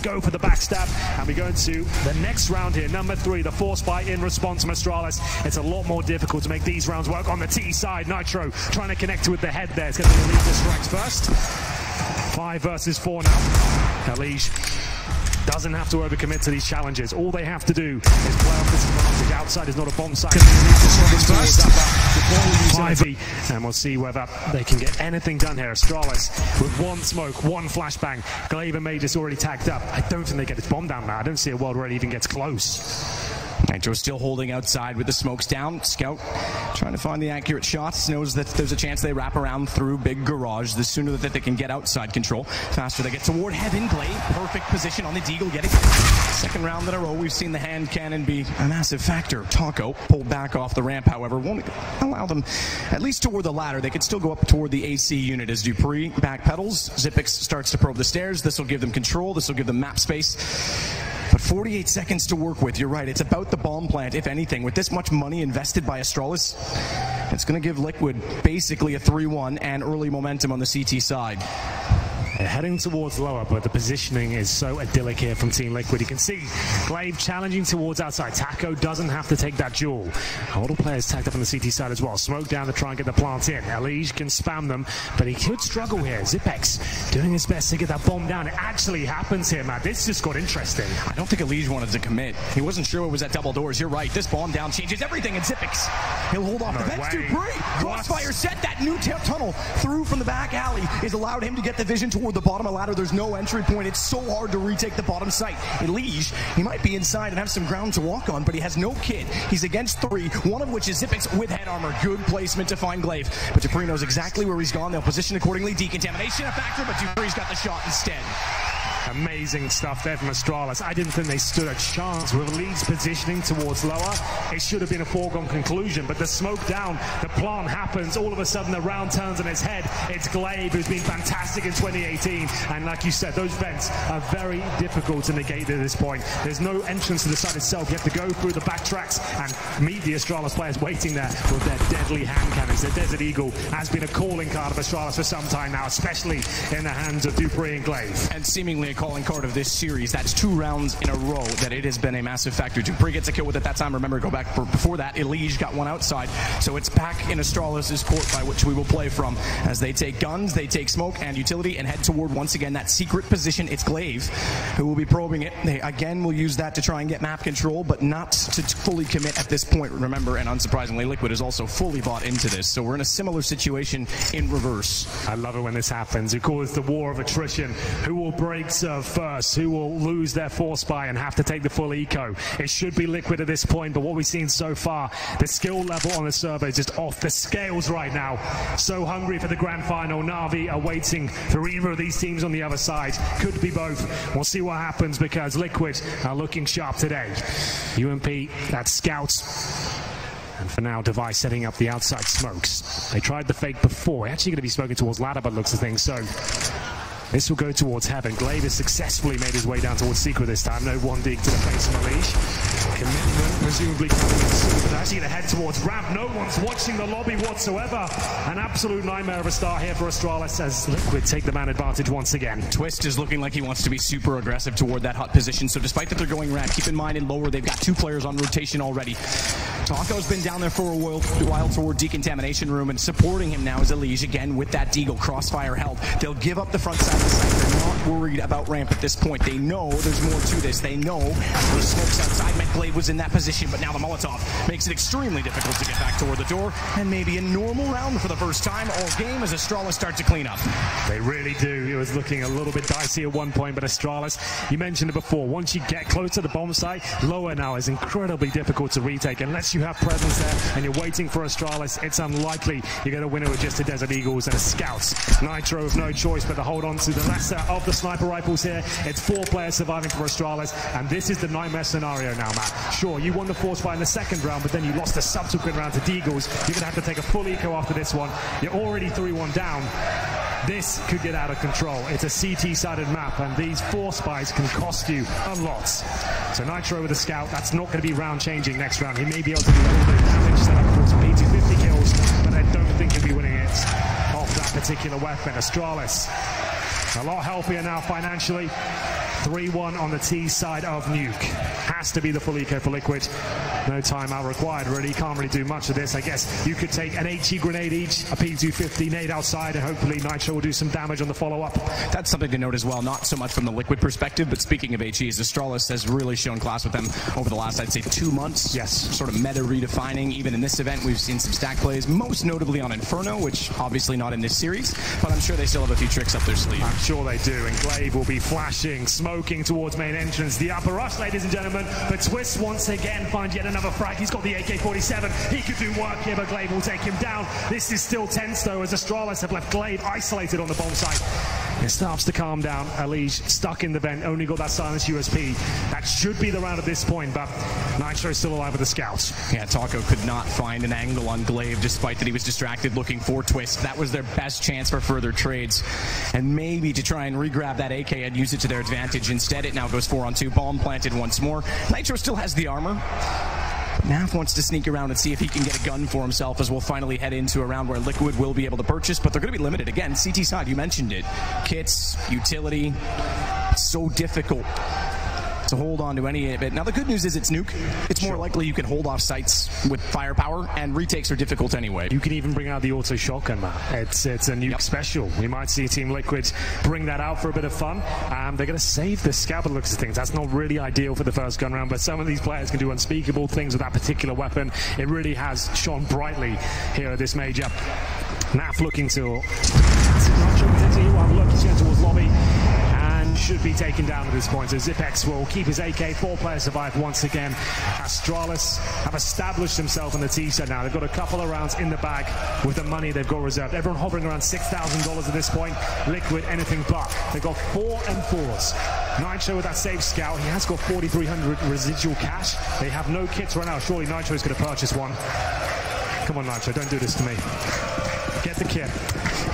go for the backstab, and we go into the next round here, number 3, the force buy in response from Astralis. It's a lot more difficult to make these rounds work on the T side. Nitro trying to connect with the head there. It's going to be Elise that strikes first. 5 versus 4 now. Elise doesn't have to overcommit to these challenges. All they have to do is play off this advantage. Outside is not a bomb site. And we'll see whether they can get anything done here. Astralis with 1 smoke, 1 flashbang. Glaive and Mage is already tagged up. I don't think they get this bomb down now. I don't see a world where it even gets close. Nitro still holding outside with the smokes down. Scout trying to find the accurate shots. Knows that there's a chance they wrap around through big garage. The sooner that they can get outside control, faster they get toward heaven. Glaive, perfect position on the Deagle, getting second round in a row. We've seen the hand cannon be a massive factor. Taco pulled back off the ramp, however, won't allow them at least toward the ladder. They could still go up toward the AC unit as Dupree backpedals. Xyp9x starts to probe the stairs. This will give them control. This will give them map space. But 48 seconds to work with. You're right. It's about the bomb plant, if anything. With this much money invested by Astralis, it's going to give Liquid basically a 3-1 and early momentum on the CT side. They're heading towards lower, but the positioning is so idyllic here from Team Liquid. You can see Glaive challenging towards outside. Taco doesn't have to take that duel. A lot of players tagged up on the CT side as well. Smoke down to try and get the plant in. Elige can spam them, but he could struggle here. Xyp9x doing his best to get that bomb down. It actually happens here, Matt. This just got interesting. I don't think Elige wanted to commit. He wasn't sure it was at double doors. You're right. This bomb down changes everything, and Xyp9x, he'll hold off the vents. Dupree, crossfire set. That new tunnel through from the back alley has allowed him to get the vision toward the bottom of the ladder. There's no entry point. It's so hard to retake the bottom site. Elige, he might be inside and have some ground to walk on, but he has no kit. He's against 3, one of which is Xyp9x with head armor. Good placement to find Glaive, but Dupree knows exactly where he's gone. They'll position accordingly. Decontamination a factor, but Dupree's got the shot instead. Amazing stuff there from Astralis. I didn't think they stood a chance with Leeds positioning towards lower. It should have been a foregone conclusion, but the smoke down, the plant happens. All of a sudden, the round turns on its head. It's Glaive, who's been fantastic in 2018. And like you said, those vents are very difficult to negate at this point. There's no entrance to the site itself. You have to go through the backtracks and meet the Astralis players waiting there with their deadly hand cannons. The Desert Eagle has been a calling card of Astralis for some time now, especially in the hands of Dupree and Glaive. And seemingly calling card of this series. That's 2 rounds in a row that it has been a massive factor. Dupree gets a kill with it that time. Remember, go back before that. Elige got 1 outside. So it's back in Astralis' court by which we will play from as they take guns, they take smoke and utility and head toward once again that secret position. It's Glaive who will be probing it. They again will use that to try and get map control, but not to fully commit at this point. Remember, and unsurprisingly, Liquid is also fully bought into this. So we're in a similar situation in reverse. I love it when this happens. You call it the war of attrition. Who will break serve first? Who will lose their force buy and have to take the full eco? It should be Liquid at this point, but what we've seen so far, the skill level on the server is just off the scales right now. So hungry for the grand final. Na'Vi are waiting for either of these teams on the other side. Could be both. We'll see what happens because Liquid are looking sharp today. UMP, that's Scouts. And for now, Device setting up the outside smokes. They tried the fake before. Actually going to be smoking towards ladder, but looks of things. So this will go towards heaven. Glaive has successfully made his way down towards Secret this time. No 1 dig to the face of Elige. Commitment presumably coming in soon, but actually to head towards ramp. No one's watching the lobby whatsoever. An absolute nightmare of a start here for Astralis as Liquid take the man advantage once again. Twist is looking like he wants to be super aggressive toward that hot position, so despite that they're going ramp, keep in mind in lower they've got 2 players on rotation already. Taco's been down there for a while toward decontamination room, and supporting him now is Elige again with that Deagle. Crossfire held. They'll give up the front side of the site. They're not worried about ramp at this point. They know there's more to this. They know the smokes outside meant Glaive was in that position, but now the Molotov makes it extremely difficult to get back toward the door, and maybe a normal round for the first time all game as Astralis start to clean up. They really do. It was looking a little bit dicey at one point, but Astralis, you mentioned it before, once you get close to the bomb site, lower now is incredibly difficult to retake. Unless you have presence there and you're waiting for Astralis, it's unlikely you're going to win it with just the Desert Eagles and a Scouts. Nitro have no choice but to hold on to the lesser of the sniper rifles here. It's 4 players surviving for Astralis, and this is the nightmare scenario now, Matt. Sure, you won the force fight in the second round, but then you lost the subsequent round to Deagles. You're going to have to take a full eco after this one. You're already 3-1 down. This could get out of control. It's a CT-sided map, and these force buys can cost you a lot. So Nitro with a Scout, that's not going to be round-changing next round. He may be able to do a little bit of damage, set up for some P250 kills, but I don't think he'll be winning it off that particular weapon. Astralis, a lot healthier now financially. 3-1 on the T side of Nuke. Has to be the full eco for Liquid. No timeout required, really. Can't really do much of this. I guess you could take an HE grenade each, a P250 nade outside, and hopefully Nitro will do some damage on the follow-up. That's something to note as well, not so much from the Liquid perspective, but speaking of HEs, Astralis has really shown class with them over the last, I'd say, 2 months. Yes. Sort of meta redefining. Even in this event, we've seen some stack plays, most notably on Inferno, which obviously not in this series, but I'm sure they still have a few tricks up their sleeve. I'm sure they do, and Glaive will be flashing, smoking towards main entrance. The upper rush, ladies and gentlemen, but Twist once again finds yet another frag. He's got the AK-47. He could do work here, but Glaive will take him down. This is still tense, though, as Astralis have left Glaive isolated on the bomb site. It starts to calm down. Alige stuck in the vent, only got that silence USP. That should be the round at this point, but Nitro is still alive with the scouts. Yeah, Taco could not find an angle on Glaive, despite that he was distracted looking for Twist. That was their best chance for further trades, and maybe to try and re-grab that AK and use it to their advantage. Instead, it now goes 4-on-2, bomb planted once more. Nitro still has the armor. Naf wants to sneak around and see if he can get a gun for himself, as we'll finally head into a round where Liquid will be able to purchase, but they're going to be limited. Again, CT side, you mentioned it. Kits, utility, so difficult to hold on to any of it. Now, the good news is it's Nuke. It's more likely you can hold off sites with firepower, and retakes are difficult anyway. You can even bring out the auto shotgun, man. It's a Nuke special. We might see Team Liquid bring that out for a bit of fun. They're going to save the scout by the looks of things. That's not really ideal for the first gun round, but some of these players can do unspeakable things with that particular weapon. It really has shone brightly here at this major. Naf looking to... Not sure potentially he'll have a look. He's going towards lobby. Should be taken down at this point, so Zipex will keep his AK. 4 players survive once again. Astralis have established themselves on the T-set now. They've got a couple of rounds in the bag with the money they've got reserved. Everyone hovering around $6,000 at this point. Liquid, anything but. They've got 4 and 4s. Nitro with that safe scout. He has got 4,300 residual cash. They have no kits right now. Surely Nitro is going to purchase one. Come on, Nitro, don't do this to me. Get the kit.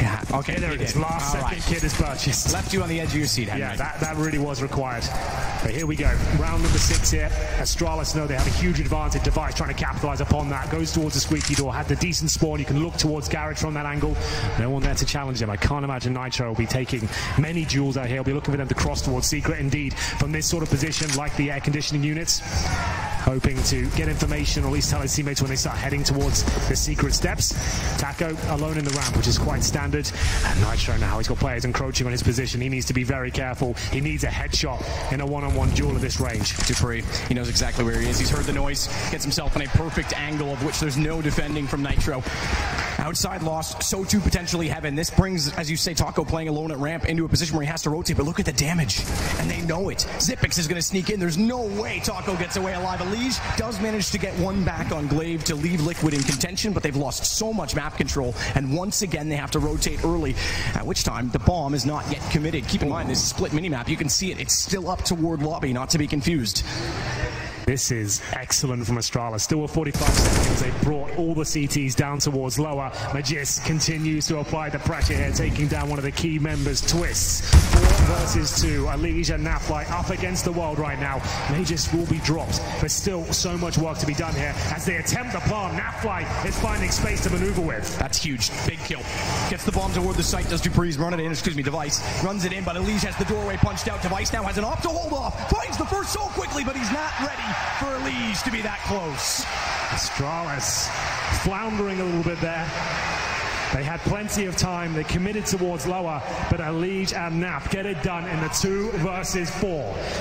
Yeah, okay, there it is. Last second kit is purchased. Left you on the edge of your seat, Henry. Yeah, that really was required. But here we go. Round number 6 here. Astralis know they have a huge advantage. Device trying to capitalize upon that. Goes towards the squeaky door. Had the decent spawn. You can look towards Garage from that angle. No one there to challenge them. I can't imagine Nitro will be taking many duels out here. We'll be looking for them to cross towards Secret. Indeed, from this sort of position, like the air conditioning units, hoping to get information, or at least tell his teammates when they start heading towards the secret steps. Taco alone in the ramp, which is quite standard. And Nitro now, he's got players encroaching on his position. He needs to be very careful. He needs a headshot in a one-on-one duel at this range. Dupree, he knows exactly where he is. He's heard the noise, gets himself in a perfect angle of which there's no defending from Nitro. Outside lost, so too potentially Heaven. This brings, as you say, Taco playing alone at ramp into a position where he has to rotate, but look at the damage, and they know it. Zipex is going to sneak in. There's no way Taco gets away alive. Alige does manage to get one back on Glaive to leave Liquid in contention, but they've lost so much map control, and once again they have to rotate early, at which time the bomb is not yet committed. Keep in mind, this split minimap, you can see it. It's still up toward lobby, not to be confused. This is excellent from Astralis. Still with 45 seconds. They brought all the CTs down towards lower. Magis continues to apply the pressure here, taking down one of the key members, Twists. 4 versus 2. Alige and Nafly up against the world right now. Magis will be dropped, but still so much work to be done here as they attempt the plant. Nafly is finding space to maneuver with. That's huge. Big kill. Gets the bomb toward the site. Does Dupree's run it in? Device runs it in, but Alige has the doorway punched out. Device now has an op to hold off. Finds the first so quickly, but he's not ready for Alige to be that close. Astralis floundering a little bit there. They had plenty of time. They committed towards lower, but Alige and Naf get it done in the 2 versus 4.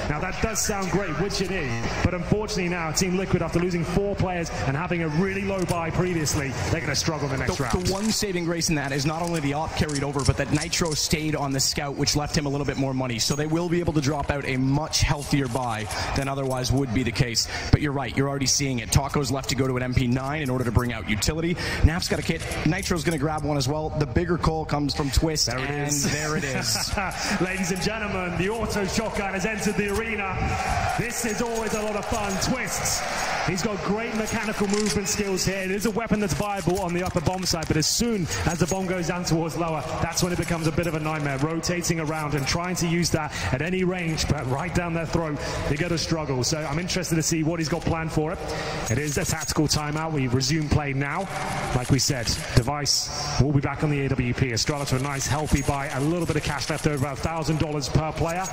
Now that does sound great, which it is, but unfortunately now Team Liquid, after losing 4 players and having a really low buy previously, they're going to struggle in the next round. The one saving grace in that is not only the op carried over, but that Nitro stayed on the scout, which left him a little bit more money. So they will be able to drop out a much healthier buy than otherwise would be the case. But you're right, you're already seeing it. Taco's left to go to an MP9 in order to bring out utility. Naf's got a kit. Nitro's going to grab one as well. The bigger call comes from Twist, there it is. Ladies and gentlemen, the auto shotgun has entered the arena. This is always a lot of fun. Twists He's got great mechanical movement skills here. It is a weapon that's viable on the upper bomb side, but as soon as the bomb goes down towards lower, that's when it becomes a bit of a nightmare, rotating around and trying to use that at any range, but right down their throat, they're going to struggle. So I'm interested to see what he's got planned for it. It is a tactical timeout. We resume play now. Like we said, Device will be back on the AWP. Astralis with a nice healthy buy, a little bit of cash left over, $1,000 per player.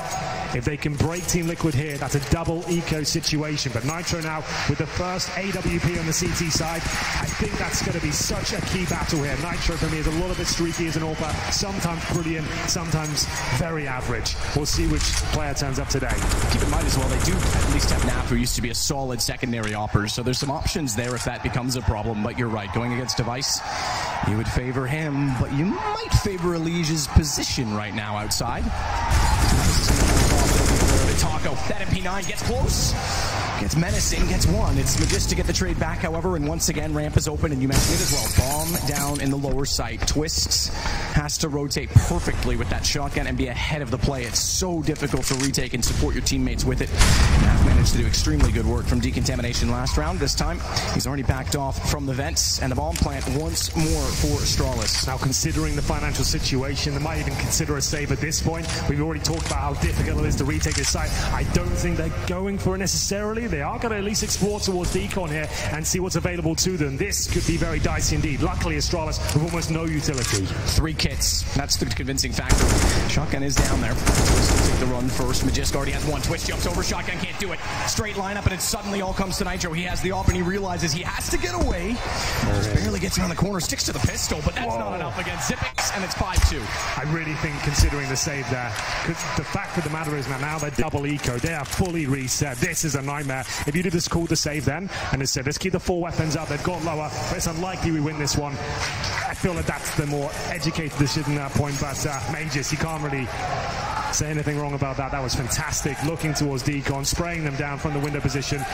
If they can break Team Liquid here, that's a double eco situation. But Nitro now with the first AWP on the CT side, I think that's going to be such a key battle here. Nitro for me is a little bit streaky as an AWPer, sometimes brilliant, sometimes very average. We'll see which player turns up today. Keep in mind as well, they do at least have Naf, who used to be a solid secondary AWPer, so there's some options there if that becomes a problem. But you're right, going against Device, you would favor him, but you might favor Elige's position right now outside. Taco, that MP9 gets close, gets menacing, gets one. It's Magis to get the trade back, however, and once again, ramp is open, and you mentioned it as well. Bomb down in the lower site. Twists has to rotate perfectly with that shotgun and be ahead of the play. It's so difficult to retake and support your teammates with it. Naf managed to do extremely good work from decontamination last round. This time, he's already backed off from the vents, and the bomb plant once more for Astralis. Now, considering the financial situation, they might even consider a save at this point. We've already talked about how difficult it is to retake this site. I don't think they're going for it necessarily. They are going to at least explore towards the econ here and see what's available to them. This could be very dicey indeed. Luckily, Astralis with almost no utility. 3 kits. That's the convincing factor. Shotgun is down there. Twist will take the run first. Magisk already has one. Twist jumps over. Shotgun can't do it. Straight lineup, and it suddenly all comes to Nitro. He has the op, and he realizes he has to get away. Just barely gets around the corner. Sticks to the pistol, but that's not enough against Zippix, and it's 5-2. I really think, considering the save there, because the fact of the matter is now they're double eco. They are fully reset. This is a nightmare. If you did just call the save then, and it said, let's keep the 4 weapons up, they've got lower, but it's unlikely we win this one. I feel like that's the more educated decision at that point, but Magis, you can't really say anything wrong about that. That was fantastic. Looking towards Decon, spraying them down from the window position,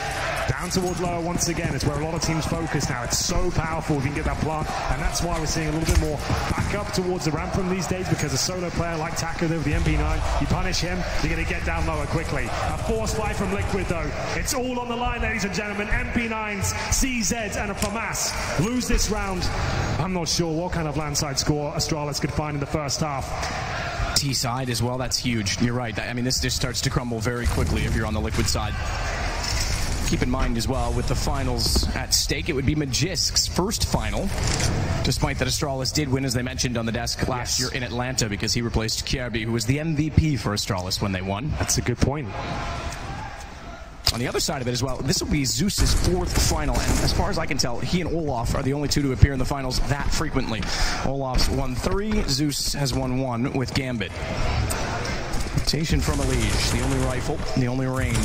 down towards lower once again. It's where a lot of teams focus now. It's so powerful if you can get that plant, and that's why we're seeing a little bit more back up towards the ramp from these days, because a solo player like Taco there with the MP9, you punish him, you're going to get down lower quickly. A force fight from Liquid though. It's all on the line, ladies and gentlemen. MP9s, CZs, and a FAMAS lose this round. I'm not sure what kind of landside score Astralis could find in the first half. T-side as well, that's huge. You're right. I mean, this just starts to crumble very quickly if you're on the Liquid side. Keep in mind as well, with the finals at stake, it would be Magisk's first final, despite that Astralis did win, as they mentioned on the desk last year in Atlanta, because he replaced Kjaerbye, who was the MVP for Astralis when they won. That's a good point. On the other side of it as well, this will be Zeus's 4th final, and as far as I can tell, he and Olaf are the only 2 to appear in the finals that frequently. Olaf's won 3, Zeus has won 1 with Gambit. Rotation from Elige, the only rifle, the only range.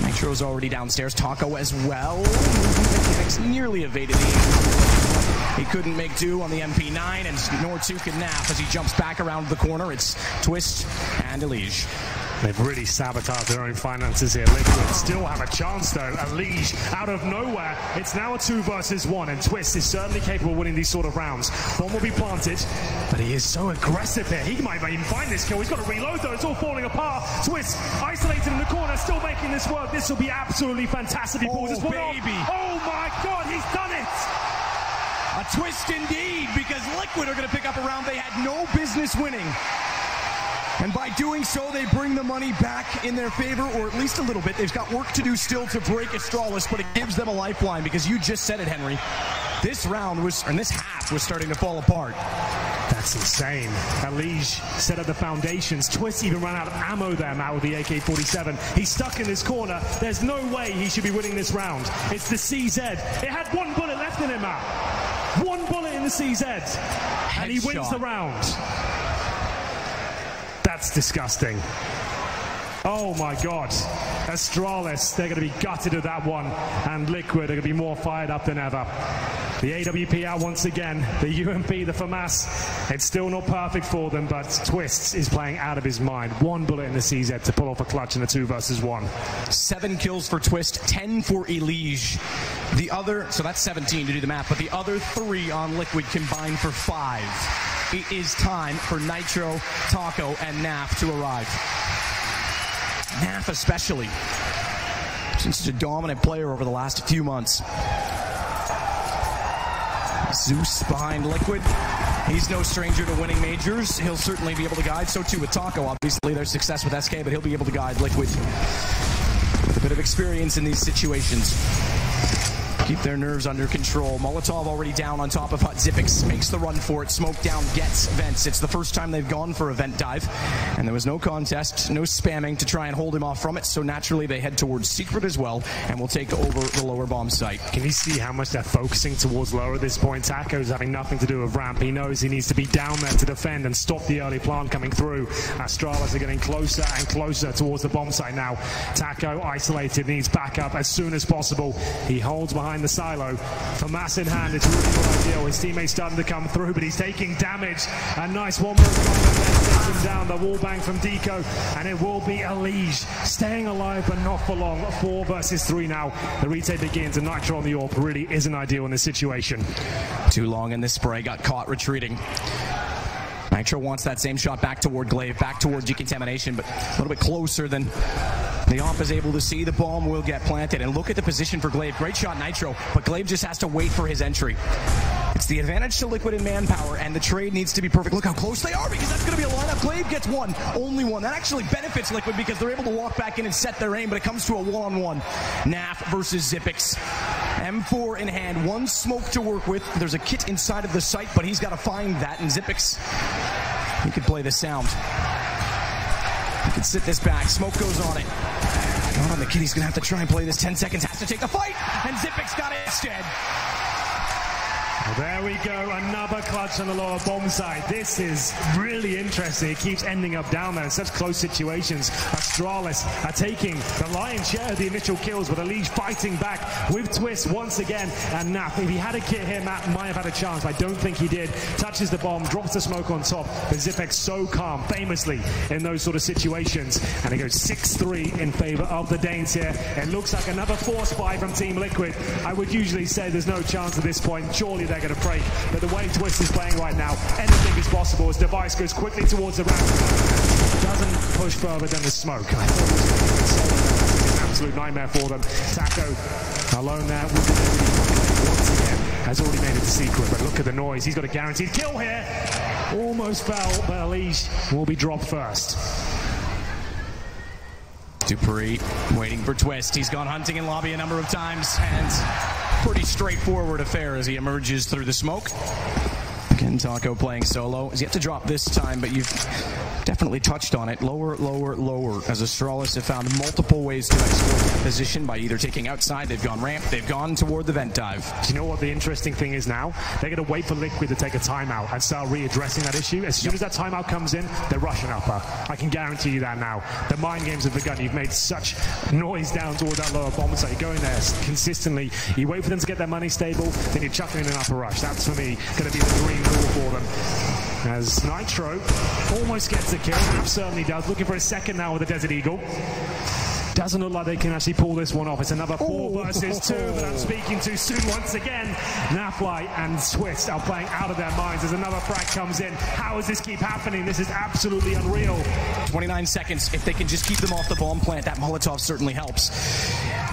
Nitro's already downstairs, Taco as well. Nearly evaded the he couldn't make do on the MP9, and nor too can Naf as he jumps back around the corner. It's Twist and Elige. They've really sabotaged their own finances here. Liquid still have a chance though. Elige out of nowhere. It's now a 2 versus 1, and Twist is certainly capable of winning these sort of rounds. Bomb will be planted, but he is so aggressive here. He might even find this kill. He's got to reload though. It's all falling apart. Twist isolated in the corner, still making this work. This will be absolutely fantastic. He pulls this one off. Oh my God, he's done it! A twist indeed, because Liquid are going to pick up a round they had no business winning. And by doing so, they bring the money back in their favor, or at least a little bit. They've got work to do still to break Astralis, but it gives them a lifeline, because you just said it, Henry. This round was, and this half was starting to fall apart. That's insane. Elige set up the foundations. Twist even ran out of ammo there, Matt, with the AK-47. He's stuck in this corner. There's no way he should be winning this round. It's the CZ. It had 1 bullet left in him, Matt. 1 bullet in the CZ. And he wins the round. That's disgusting. Oh my God. Astralis, they're going to be gutted at that one. And Liquid are going to be more fired up than ever. The AWP out once again. The UMP, the FAMAS, it's still not perfect for them, but Twists is playing out of his mind. 1 bullet in the CZ to pull off a clutch in a 2 versus 1. 7 kills for Twist, 10 for Elige. The other, so that's 17 to do the math, but the other 3 on Liquid combined for 5. It is time for Nitro, Taco, and Naf to arrive. Naf especially. Since such a dominant player over the last few months. Zeus behind Liquid. He's no stranger to winning majors. He'll certainly be able to guide. So too with Taco. Obviously, their success with SK, but he'll be able to guide Liquid with a bit of experience in these situations. Keep their nerves under control. Molotov already down on top of Hut. Zipix makes the run for it. Smoke down, gets vents. It's the first time they've gone for a vent dive. And there was no contest, no spamming to try and hold him off from it. So naturally they head towards Secret as well and will take over the lower bomb site. Can you see how much they're focusing towards lower at this point? Taco's having nothing to do with ramp. He knows he needs to be down there to defend and stop the early plant coming through. Astralis are getting closer and closer towards the bomb site now. Taco isolated, needs backup as soon as possible. He holds behind the silo. For mass in hand, it's really not ideal. His teammates starting to come through, but he's taking damage. A nice one move takes him down. The wall bang from Deco, and it will be Alige staying alive, but not for long. 4 versus 3 now. The retake begins, and Nitro on the AWP really isn't ideal in this situation. Too long in this spray, got caught retreating. Nitro wants that same shot back toward Glaive, back toward decontamination, but a little bit closer than the AWP is able to see. The bomb will get planted, and look at the position for Glaive. Great shot, Nitro, but Glaive just has to wait for his entry. It's the advantage to Liquid in manpower, and the trade needs to be perfect. Look how close they are, because that's going to be a lineup. Glaive gets one, only one. That actually benefits Liquid because they're able to walk back in and set their aim, but it comes to a one-on-one. Naf versus Zipix. M4 in hand, 1 smoke to work with. There's a kit inside of the site, but he's got to find that, and Zipix, he could play the sound. He could sit this back. Smoke goes on it. Not on the kid. He's going to have to try and play this. 10 seconds. Has to take the fight. And Zipix got it instead. Well, there we go. Another clutch on the lower bomb side. This is really interesting. It keeps ending up down there in such close situations. Astralis are taking the lion's share of the initial kills, but Alige fighting back with Twist once again. And Naf, if he had a kit here, Matt might have had a chance, but I don't think he did. Touches the bomb, drops the smoke on top. But Zipix so calm, famously, in those sort of situations. And it goes 6-3 in favor of the Danes here. It looks like another force buy from Team Liquid. I would usually say there's no chance at this point. Surely they're going to break, but the way Twist is playing right now, anything is possible as Device goes quickly towards the ramp. Doesn't push further than the smoke. I thought it was an absolute nightmare for them. Taco alone there with the once again has already made it to Secret, but look at the noise. He's got a guaranteed kill here. Almost fell, but Alige will be dropped first. Dupree waiting for Twist. He's gone hunting in lobby a number of times, and pretty straightforward affair as he emerges through the smoke. Again, Taco playing solo. He's yet to drop this time, but you've definitely touched on it. Lower, lower, lower, as Astralis have found multiple ways to exploit that position by either taking outside, they've gone ramp, they've gone toward the vent dive. Do you know what the interesting thing is now? They're going to wait for Liquid to take a timeout and start readdressing that issue. As soon as that timeout comes in, they're rushing upper. I can guarantee you that now. The mind games have begun. You've made such noise down toward that lower bomb site. You go in there consistently, you wait for them to get their money stable, then you're chucking in an upper rush. That's, for me, going to be the dream goal for them. As Nitro almost gets the kill, certainly does. Looking for a second now with the Desert Eagle. Doesn't look like they can actually pull this one off. It's another 4 versus 2 that I'm speaking too soon once again. Nafly and Twist are playing out of their minds as another frag comes in. How does this keep happening? This is absolutely unreal. 29 seconds. If they can just keep them off the bomb plant, that Molotov certainly helps.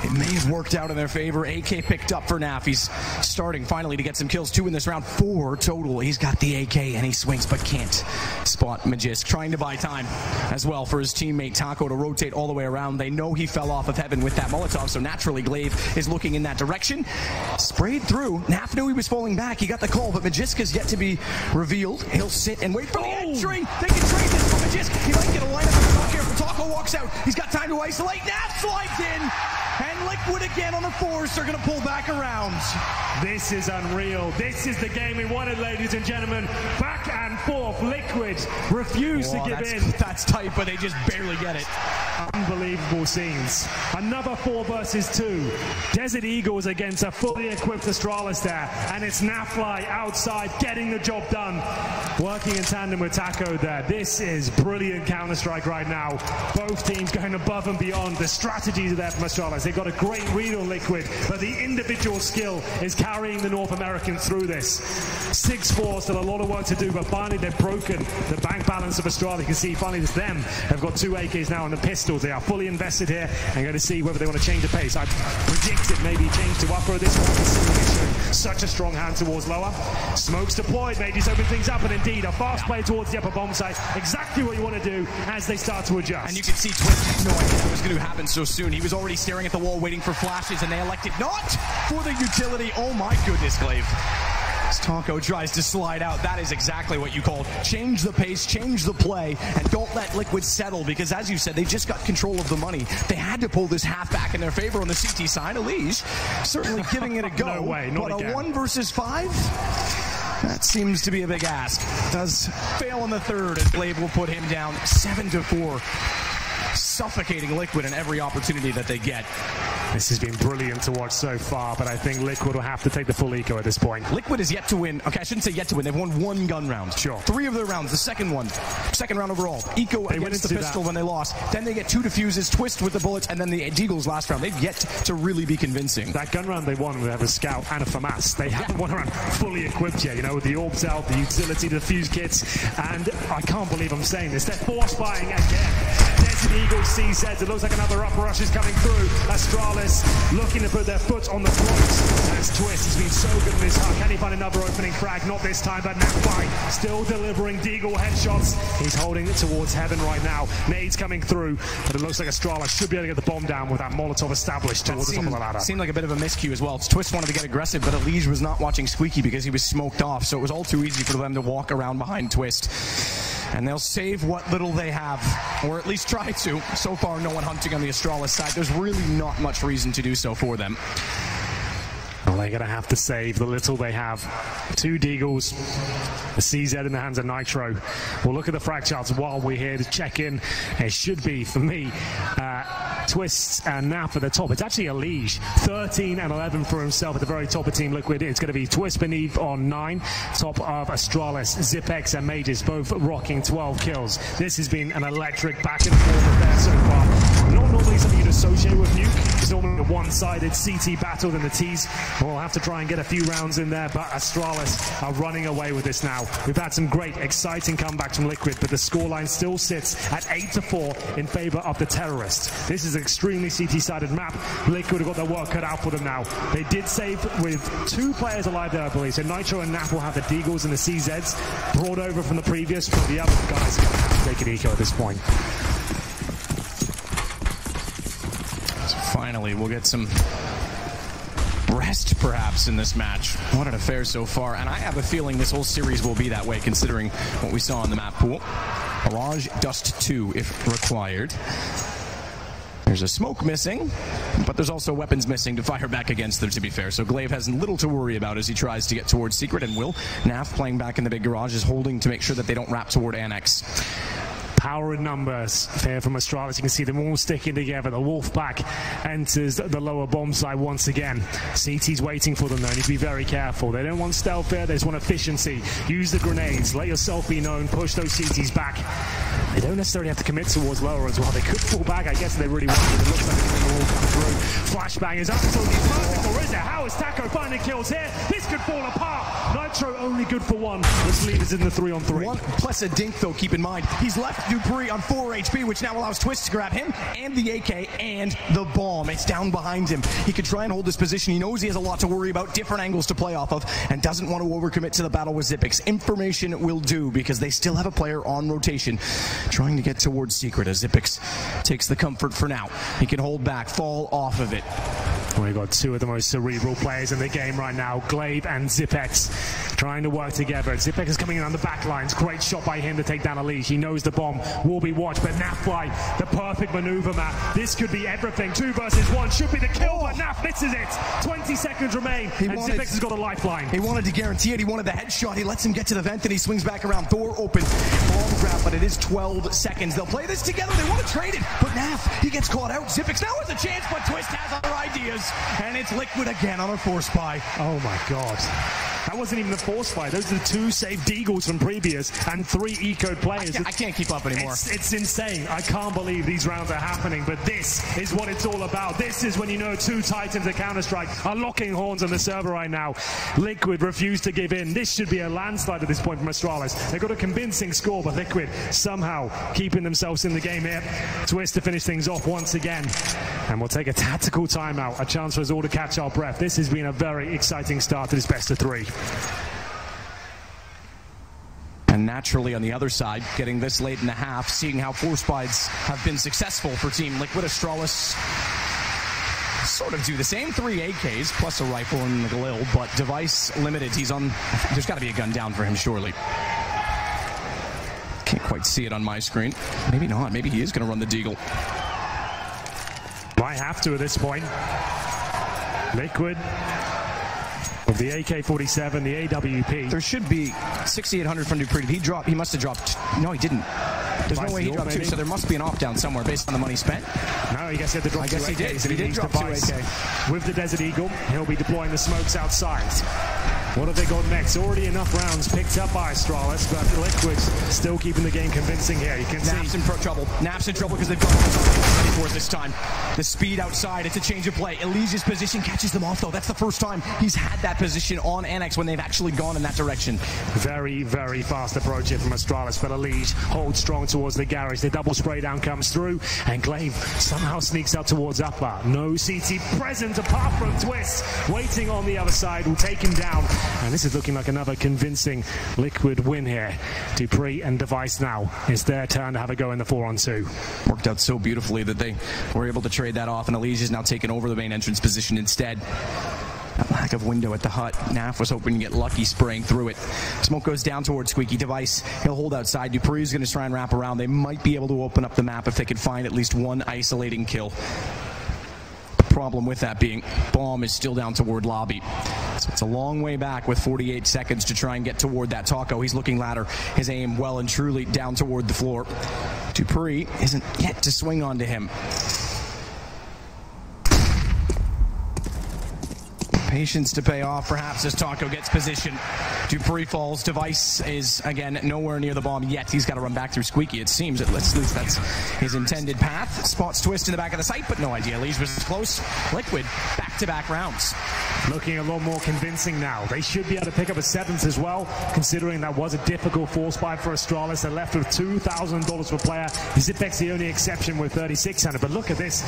It may have worked out in their favor. AK picked up for Naf. He's starting finally to get some kills. 2 in this round, 4 total. He's got the AK and he swings but can't spot Magisk. Trying to buy time as well for his teammate Taco to rotate all the way around. They know he fell off of heaven with that Molotov, so naturally Glaive is looking in that direction. Sprayed through. Naf knew he was falling back. He got the call, but Magisk is yet to be revealed. He'll sit and wait for the entry. They can trade this for Magisk. He might get a lineup if he's not careful. Taco walks out. He's got time to isolate. Naf slides in. And Liquid again on the force. They're going to pull back around. This is unreal. This is the game we wanted, ladies and gentlemen. Back and forth. Liquid refuse to give in. That's tight, but they just barely get it. Unbelievable scenes. Another 4 versus 2. Desert Eagles against a fully equipped Astralis there. And it's Nafly outside getting the job done. Working in tandem with Taco there. This is brilliant Counter-Strike right now. Both teams going above and beyond. The strategies are there from Astralis. They've got a great read on Liquid, but the individual skill is carrying the North Americans through this. 6-4, still a lot of work to do, but finally they've broken the bank balance of Astralis. You can see finally it's them. They've got 2 AKs now and the pistols. They are fully invested here and going to see whether they want to change the pace. I predicted maybe change to upper at this point. Such a strong hand towards lower. Smokes deployed, maybe open things up, and indeed a fast play towards the upper bomb site. Exactly what you want to do as they start to adjust. And you can see Twist had no idea it was going to happen so soon. He was already staring at the wall waiting for flashes, and they elected not for the utility. Oh my goodness, Glaive. As Taco tries to slide out, that is exactly what you called change the pace, change the play, and don't let Liquid settle, because as you said, they just got control of the money. They had to pull this half back in their favor on the CT side. Elige certainly giving it a go. No way, not but again. A 1 versus 5? That seems to be a big ask. Does fail in the third, as Glaive will put him down 7-4. Suffocating Liquid in every opportunity that they get. This has been brilliant to watch so far, but I think Liquid will have to take the full eco at this point. Liquid is yet to win. Okay, I shouldn't say yet to win. They've won 1 gun round. Sure. 3 of their rounds. The second round overall. Eco against the pistol when they lost. Then they get 2 defuses, Twist with the bullets, and then the Deagles last round. They've yet to really be convincing. That gun round they won, they have a scout and a FAMAS. They haven't won around fully equipped yet, you know, with the orbs out, the utility, the fuse kits, and I can't believe I'm saying this. They're force buying again. Desert Eagle CZ. It looks like another upper rush is coming through. Astralis looking to put their foot on the throat. As Twist has been so good in this hunt. Can he find another opening frag? Not this time, but Napfi still delivering Deagle headshots. He's holding it towards heaven right now. Nades coming through, but it looks like Astralis should be able to get the bomb down with that Molotov established towards the top of the ladder. Seemed like a bit of a miscue as well. Twist wanted to get aggressive, but Elige was not watching Squeaky because he was smoked off, so it was all too easy for them to walk around behind Twist. And they'll save what little they have, or at least try to. So far, no one hunting on the Astralis side. There's really not much reason to do so for them. Well, they're going to have to save the little they have. 2 Deagles, the CZ in the hands of Nitro. We'll look at the frag charts while we're here to check in. It should be, for me, Twist and Nap at the top. It's actually Elige, 13 and 11 for himself at the very top of Team Liquid. It's going to be Twist beneath on 9, top of Astralis, Zipex and Mages, both rocking 12 kills. This has been an electric back and forth affair so far. Not normally something you'd associate with Nuke. It's normally a one-sided CT battle than the T's. We'll have to try and get a few rounds in there, but Astralis are running away with this now. We've had some great, exciting comebacks from Liquid, but the scoreline still sits at 8-4 in favor of the terrorists. This is an extremely CT-sided map. Liquid have got their work cut out for them now. They did save with 2 players alive there, I believe. So Nitro and Nap will have the Deagles and the CZs brought over from the previous, but the other guys are going to have to take an eco at this point. So finally, we'll get some rest perhaps in this match. What an affair so far, and I have a feeling this whole series will be that way considering what we saw in the map pool. Barrage Dust 2 if required. There's a smoke missing, but there's also weapons missing to fire back against them, to be fair. So Glaive has little to worry about as he tries to get towards Secret, and Will Naf playing back in the big garage is holding to make sure that they don't wrap toward Annex. Power in numbers fair from Astralis. You can see them all sticking together. The Wolfpack enters the lower bomb site once again. CT's waiting for them though. Need to be very careful. They don't want stealth there. They just want efficiency. Use the grenades. Let yourself be known. Push those CTs back. They don't necessarily have to commit towards lower as well. They could fall back. I guess they really want to. It looks like it's going to all come through. Flashbang is absolutely perfect. Or is it? How is Taco finding kills here? This could fall apart. Nitro only good for 1. This lead is in the 3-on-3. 1 plus a dink though, keep in mind. He's left Dupree on 4 HP, which now allows Twist to grab him and the AK and the bomb. It's down behind him. He could try and hold this position. He knows he has a lot to worry about, different angles to play off of, and doesn't want to overcommit to the battle with Zipex. Information will do because they still have a player on rotation trying to get towards Secret as Zipex takes the comfort for now. He can hold back, fall off of it. We've got 2 of the most cerebral players in the game right now, Glaive and Zipex, trying to work together. Zipex is coming in on the back lines. Great shot by him to take down Elige. He knows the bomb will be watched, but Naf the perfect maneuver map. This could be everything. 2 versus 1 should be the kill, but Naf misses it. 20 seconds remain, and Zipex has got a lifeline. He wanted to guarantee it. He wanted the headshot. He lets him get to the vent, and he swings back around. Door open. Bomb grab, but it is 12 seconds. They'll play this together. They want to trade it, but Naf, he gets caught out. Zipex now has a chance, but Twist has other ideas, and it's Liquid again on a force buy. Oh my god. That wasn't even the force fight. Those are the 2 saved Deagles from previous and 3 ecoed players. I can't keep up anymore. It's insane. I can't believe these rounds are happening, but this is what it's all about. This is when you know 2 titans of Counter-Strike are locking horns on the server right now. Liquid refuse to give in. This should be a landslide at this point from Astralis. They got a convincing score, but Liquid somehow keeping themselves in the game here. Twist to finish things off once again. And we'll take a tactical timeout, a chance for us all to catch our breath. This has been a very exciting start to this best of 3. And naturally on the other side, getting this late in the half, seeing how force buys have been successful for Team Liquid. Astralis sort of do the same, 3 AKs plus a rifle and the Galil, but device limited. He's on, there's got to be a gun down for him surely. Can't quite see it on my screen. Maybe not, maybe he is going to run the Deagle. Might have to at this point. Liquid with the AK-47, the AWP. There should be 6,800 from Dupree. He must have dropped. No, he didn't. There's no way he dropped 2, so there must be an off down somewhere based on the money spent. No, I guess he had to drop 2 AKs. He did. He did drop 2 AK. With the Desert Eagle, he'll be deploying the smokes outside. What have they got next? Already enough rounds picked up by Astralis, but Liquid's still keeping the game convincing here. You can Nap's see. in trouble. Nap's in trouble because they've got ready for it this time. The speed outside, it's a change of play. Elysia's position catches them off, though. That's the first time he's had that position on NX when they've actually gone in that direction. Very, very fast approach here from Astralis, but Elise holds strong towards the garage. The double spray down comes through, and Glaive somehow sneaks out towards upper. No CT present apart from Twist. Waiting on the other side will take him down. And this is looking like another convincing Liquid win here. Dupree and Device now. It's their turn to have a go in the 4-on-2. Worked out so beautifully that they were able to trade that off, and Elysia's now taken over the main entrance position instead. That lack of window at the hut. Naf was hoping to get lucky spraying through it. Smoke goes down towards Squeaky. Device, he'll hold outside. Dupree's going to try and wrap around. They might be able to open up the map if they could find at least one isolating kill. Problem with that being, Bomb is still down toward lobby. So it's a long way back with 48 seconds to try and get toward that Taco. He's looking ladder, his aim well and truly down toward the floor. Dupree isn't yet to swing onto him. Patience to pay off, perhaps, as Taco gets position. Dupree falls. Device is, again, nowhere near the bomb yet. He's got to run back through Squeaky, it seems. At least that's his intended path. Spots Twist in the back of the site, but no idea. Lees was close. Liquid, back-to-back rounds. Looking a lot more convincing now. They should be able to pick up a 7th as well, considering that was a difficult force buy for Astralis. They're left with $2,000 per player. Zipek's the only exception with 3,600. But look at this.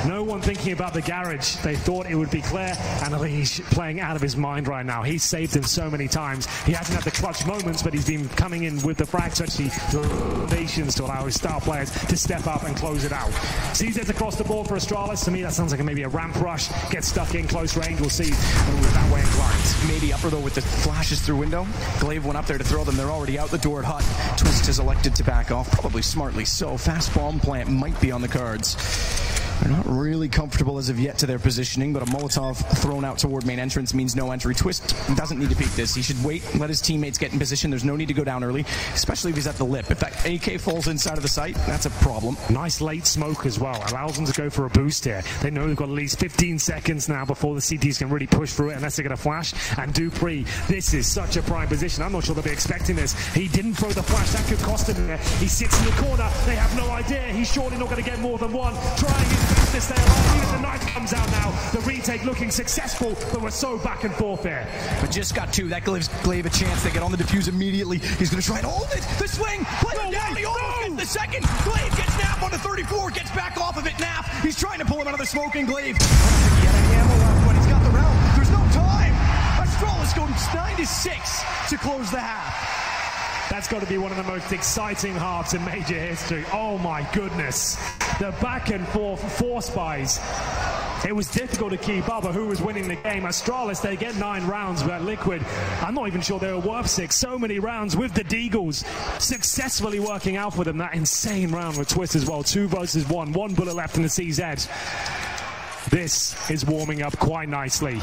No one thinking about the garage. They thought it would be clear, and Elise playing out of his mind right now. He's saved him so many times. He hasn't had the clutch moments, but he's been coming in with the frags to actually foundations to allow his star players to step up and close it out. CZ's across the board for Astralis. To me, that sounds like maybe a ramp rush. Get stuck in close range. We'll see that way inclined. Maybe upper, though, with the flashes through window. Glaive went up there to throw them. They're already out the door at hut. Twist has elected to back off, probably smartly so. Fast bomb plant might be on the cards. They're not really comfortable as of yet to their positioning, but a Molotov thrown out toward main entrance means no entry. Twist doesn't need to peek this. He should wait, let his teammates get in position. There's no need to go down early, especially if he's at the lip. If that AK falls inside of the site, that's a problem. Nice late smoke as well. Allows them to go for a boost here. They know they've got at least 15 seconds now before the CTs can really push through it unless they're going to flash. And Dupree, this is such a prime position. I'm not sure they'll be expecting this. He didn't throw the flash. That could cost him there. He sits in the corner. They have no idea. He's surely not going to get more than one. Trying his best to stay alive. Even the knife comes out now. The retake looking successful, but we're so back and forth here. But just got 2. That gives Glaive a chance. They get on the defuse immediately. He's going to try and hold it. The swing. Play him down. He almost gets the second. Glaive gets Nap on the 34. Gets back off of it. Nap. He's trying to pull him out of the smoke, and Glaive. I don't think he had any ammo left, but he's got the round. There's no time. Astralis goes 9-6 to close the half. That's got to be one of the most exciting halves in major history. Oh my goodness. The back and forth force buys. It was difficult to keep up, but who was winning the game? Astralis, they get 9 rounds, but Liquid, I'm not even sure they were worth 6. So many rounds with the Deagles successfully working out for them. That insane round with Twist as well. 2 versus 1. 1 bullet left in the CZ. This is warming up quite nicely.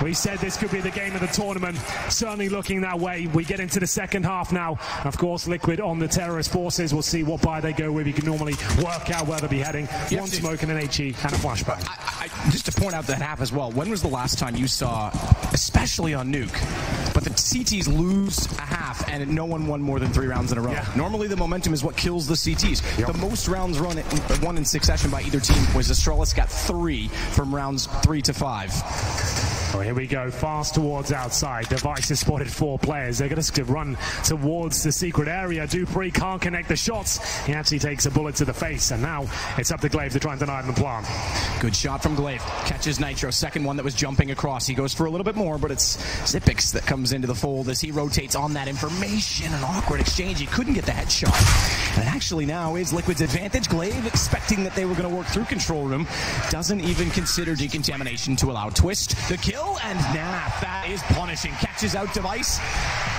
We said this could be the game of the tournament. Certainly looking that way. We get into the second half now. Of course, Liquid on the terrorist forces. We'll see what buy they go with. You can normally work out where they'll be heading. One smoke and an HE and a flashbang. Just to point out that half as well, when was the last time you saw, especially on Nuke, but the CTs lose a half and no one won more than 3 rounds in a row? Yeah. Normally the momentum is what kills the CTs. Yep. The most rounds won in succession by either team was Astralis got 3 from rounds 3 to 5. Oh, here we go, fast towards outside. Device has spotted 4 players. They're going to run towards the secret area. Dupree can't connect the shots. He actually takes a bullet to the face, and now it's up to Glaive to try and deny them the plant. Good shot from Glaive. Catches Nitro. Second one that was jumping across. He goes for a little bit more, but it's Zipix that comes into the fold as he rotates on that information. An awkward exchange. He couldn't get the headshot. And actually now is Liquid's advantage. Glaive, expecting that they were going to work through control room, doesn't even consider decontamination to allow Twist the kill. And Naf, that is punishing. Catches out Device.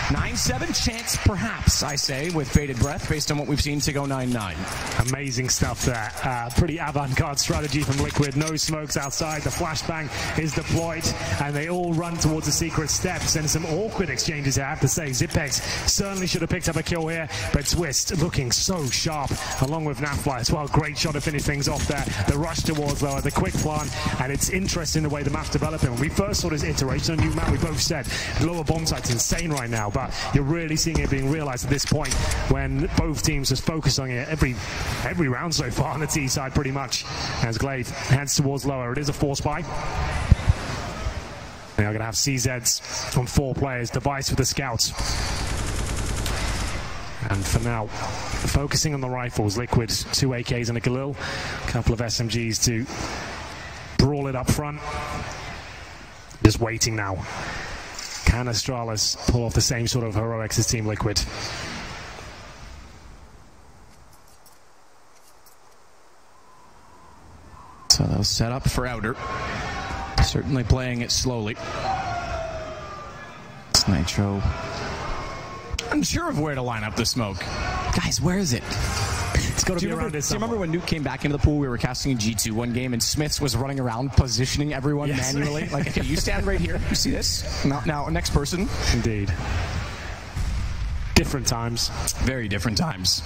9-7 chance, perhaps, I say, with bated breath, based on what we've seen to go 9-9. Amazing stuff there. Pretty avant-garde strategy from Liquid. No smokes outside. The flashbang is deployed, and they all run towards the secret steps. And some awkward exchanges, I have to say. Zipex certainly should have picked up a kill here, but Twist looking so sharp, along with Nafly as well. Great shot to finish things off there. The rush towards lower, the quick plant, and it's interesting the way the map's developing. When we first saw this iteration on new map, we both said lower bomb site's insane right now, but you're really seeing it being realized at this point when both teams just focus on it every round so far on the T side pretty much. As Glaive heads towards lower, it is a force buy. They are going to have CZs on 4 players. Device with the scouts. And for now, focusing on the rifles, Liquid 2 AKs and a Galil, a couple of SMGs to brawl it up front. Just waiting now. Can Astralis pull off the same sort of heroics as Team Liquid? So they'll set up for Outer. Certainly playing it slowly. It's Nitro. Unsure of where to line up the smoke. Guys, where is it? It's got to be around this. Do you remember when Nuke came back into the pool? We were casting in G2 one game, and Smiths was running around positioning everyone manually. Like, okay, you stand right here. You see this? Now, next person. Indeed. Different times. Very different times.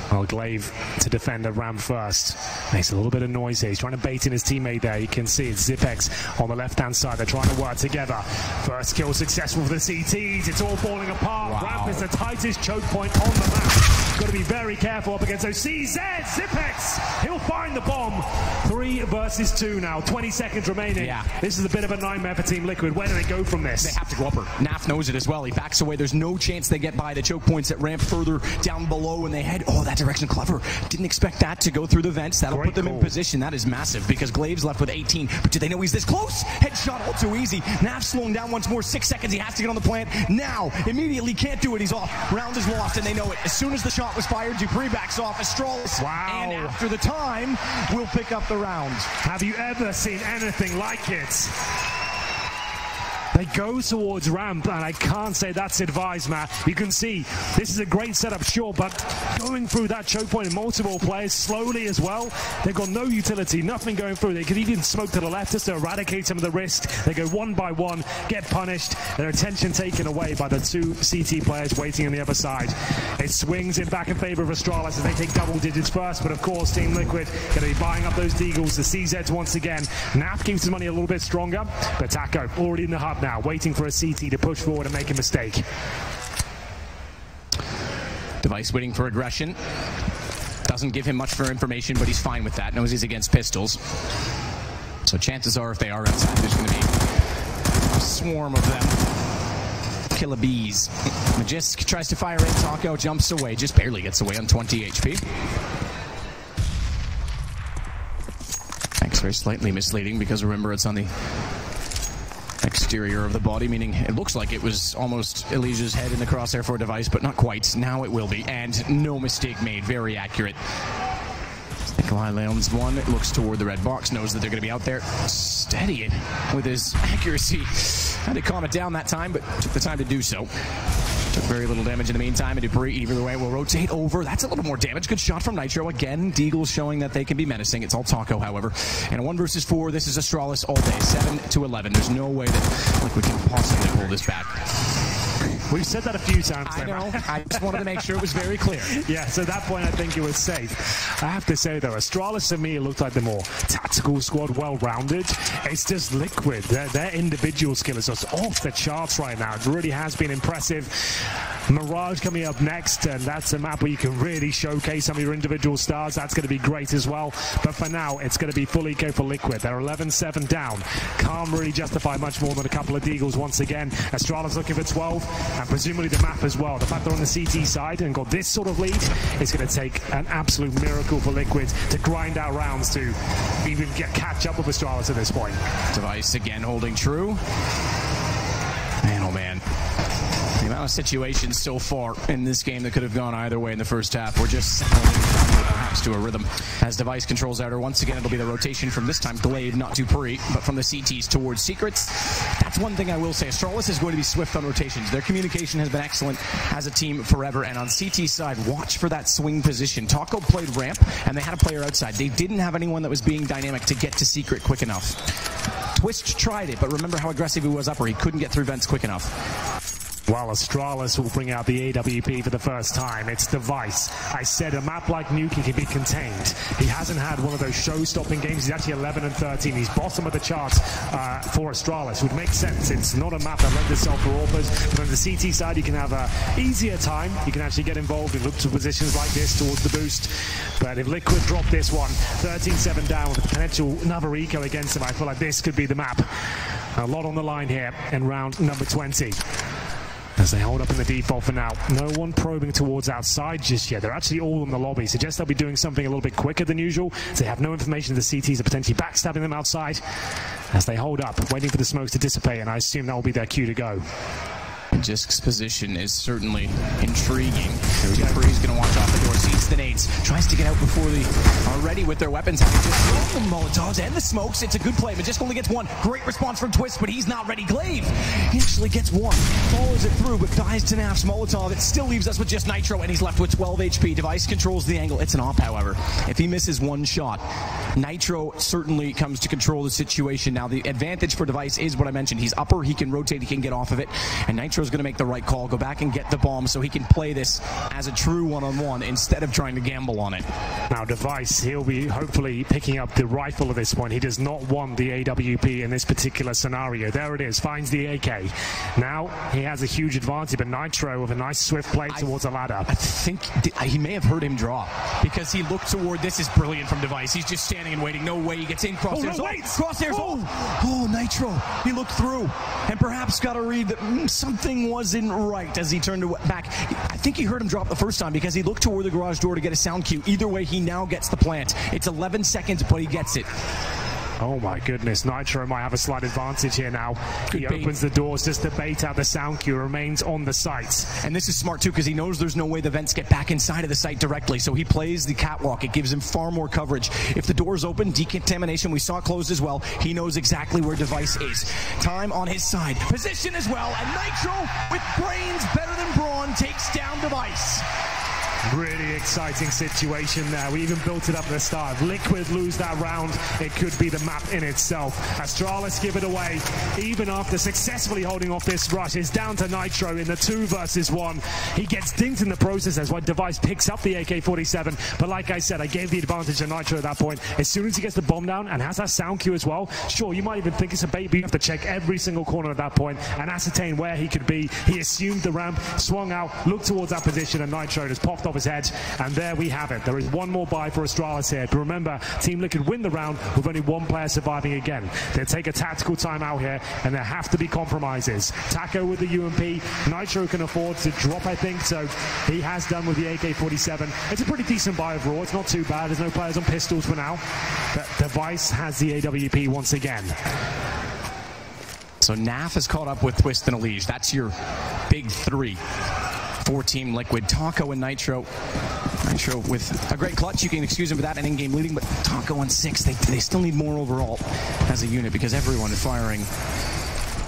Well, Glaive to defend the ram first. Makes a little bit of noise here. He's trying to bait in his teammate there. You can see it's Zipex on the left-hand side. They're trying to work together. First kill successful for the CTs. It's all falling apart. Wow. Ramp is the tightest choke point on the map. Got to be very careful up against those CZ. Zipex, he'll find the bomb. 3 versus 2 now. 20 seconds remaining. Yeah. This is a bit of a nightmare for Team Liquid. Where do they go from this? They have to go upper. Naf knows it as well. He backs away. There's no chance they get by the choke points that ramp further down below, and they head that direction. Clever. Didn't expect that to go through the vents. That'll put them in position. That is massive because Glaive's left with 18. But do they know he's this close? Headshot all too easy. Naf slowing down once more. 6 seconds. He has to get on the plant now. Immediately can't do it. He's off. Round is lost, and they know it. As soon as the shot was fired, Dupree backs off. Astralis. Wow. And after the time, we'll pick up the round. Have you ever seen anything like it? They go towards ramp, and I can't say that's advised, Matt. You can see this is a great setup, sure, but going through that choke point in multiple players slowly as well, they've got no utility, nothing going through. They could even smoke to the left just to eradicate some of the risk. They go one by one, get punished, their attention taken away by the 2 CT players waiting on the other side. It swings in back in favor of Astralis as they take double digits first, but of course Team Liquid going to be buying up those deagles, the CZs once again. Naf keeps his money a little bit stronger, but Taco already in the hub now, waiting for a CT to push forward and make a mistake. Device waiting for aggression. Doesn't give him much for information, but he's fine with that. Knows he's against pistols. So chances are if they are outside, there's going to be a swarm of them. Killer bees. Magisk tries to fire in. Taco jumps away. Just barely gets away on 20 HP. X-ray slightly misleading because remember it's on the exterior of the body, meaning it looks like it was almost Elysia's head in the crosshair for a Device, but not quite. Now it will be, and no mistake made. Very accurate. Nikolai Leon's one. It looks toward the red box, knows that they're going to be out there. Steady with his accuracy. Had to calm it down that time, but took the time to do so. Took very little damage in the meantime, and Dupree either way will rotate over. That's a little more damage. Good shot from Nitro. Again, Deagle showing that they can be menacing. It's all Taco, however. And a 1 versus 4, this is Astralis all day. 7-11. There's no way that we can possibly pull this back. We've said that a few times. I know. I just wanted to make sure it was very clear. Yeah, so at that point I think it was safe. I have to say though, Astralis to me looked like the more tactical squad, well-rounded. It's just Liquid. Their individual skill is just off the charts right now. It really has been impressive. Mirage coming up next, and that's a map where you can really showcase some of your individual stars. That's going to be great as well. But for now, it's going to be full eco for Liquid. They're 11-7 down. Can't really justify much more than a couple of Deagles once again. Astralis looking for 12, and presumably the map as well. The fact they're on the CT side and got this sort of lead is going to take an absolute miracle for Liquid to grind out rounds to even catch up with Astralis at this point. Device again holding true. Man, oh man. The amount of situations so far in this game that could have gone either way in the first half. We're just settling perhaps to a rhythm. As Device controls outer, once again it'll be the rotation from this time Glaive, not Dupree, but from the CTs towards Secrets. That's one thing I will say. Astralis is going to be swift on rotations. Their communication has been excellent as a team forever. And on CT side, watch for that swing position. Taco played ramp, and they had a player outside. They didn't have anyone that was being dynamic to get to Secret quick enough. Twist tried it, but remember how aggressive he was upper. He couldn't get through vents quick enough. While Astralis will bring out the AWP for the first time, it's Device. I said a map like Nuke, he can be contained. He hasn't had one of those show-stopping games. He's actually 11-13. He's bottom of the charts for Astralis. Would make sense. It's not a map that lends itself for AWPers, but on the CT side, you can have a easier time. You can actually get involved and look to positions like this towards the boost. But if Liquid drop this one, 13-7 down with potential another eco against him, I feel like this could be the map. A lot on the line here in round number 20. As they hold up in the default for now. No one probing towards outside just yet. They're actually all in the lobby. Suggests they'll be doing something a little bit quicker than usual. They have no information the CTs are potentially backstabbing them outside. As they hold up, waiting for the smokes to dissipate, and I assume that will be their cue to go. Jisk's position is certainly intriguing. Dupree's going to watch off the door, sees the nades, tries to get out before they are ready with their weapons. Having just thrown the Molotovs and the smokes, it's a good play. Majisk only gets one. Great response from Twist, but he's not ready. Glaive, he actually gets one. Follows it through, but dies to Naf's Molotov. It still leaves us with just Nitro, and he's left with 12 HP. Device controls the angle. It's an op, however. If he misses one shot, Nitro certainly comes to control the situation. Now, the advantage for Device is what I mentioned. He's upper, he can rotate, he can get off of it, and Nitro's going to make the right call, go back and get the bomb so he can play this as a true one-on-one instead of trying to gamble on it. Now Device, he'll be hopefully picking up the rifle at this point. He does not want the AWP in this particular scenario. There it is, finds the AK. Now he has a huge advantage, but Nitro with a nice swift play towards the ladder. I think he may have heard him draw because he looked toward, this is brilliant from Device. He's just standing and waiting. No way he gets in. Crosshairs. Oh, no, wait. Crosshairs. Oh, Nitro. He looked through and perhaps got a read that something wasn't right as he turned back. I think he heard him drop the first time because he looked toward the garage door to get a sound cue. Either way, he now gets the plant. It's 11 seconds, but he gets it. Oh my goodness, Nitro might have a slight advantage here now. He opens the doors just to bait out the sound cue, remains on the site. And this is smart too because he knows there's no way the vents get back inside of the site directly, so he plays the catwalk. It gives him far more coverage. If the door's open, decontamination, we saw it closed as well. He knows exactly where Device is. Time on his side. Position as well, and Nitro, with brains better than brawn, takes down Device. Really exciting situation there. We even built it up at the start. If Liquid lose that round, it could be the map in itself. Astralis give it away. Even after successfully holding off this rush, it's down to Nitro in the 2 versus 1. He gets dinked in the process as Device picks up the AK-47. But like I said, I gave the advantage to Nitro at that point. As soon as he gets the bomb down and has that sound cue as well, sure, you might even think it's a bait, but you have to check every single corner at that point and ascertain where he could be. He assumed the ramp, swung out, looked towards that position, and Nitro just popped off his head, and there we have it. There is one more buy for Astralis here, but remember, Team Liquid win the round with only one player surviving again. They'll take a tactical time out here, and there have to be compromises. Taco with the UMP, Nitro can afford to drop, I think, so he has done with the AK-47. It's a pretty decent buy overall. It's not too bad. There's no players on pistols for now, but Device has the AWP once again. So Naf has caught up with Twist and Elige. That's your big 3 for Team Liquid. Taco and Nitro. Nitro with a great clutch. You can excuse him for that, an in-game leading, but Taco on 6. They still need more overall as a unit because everyone is firing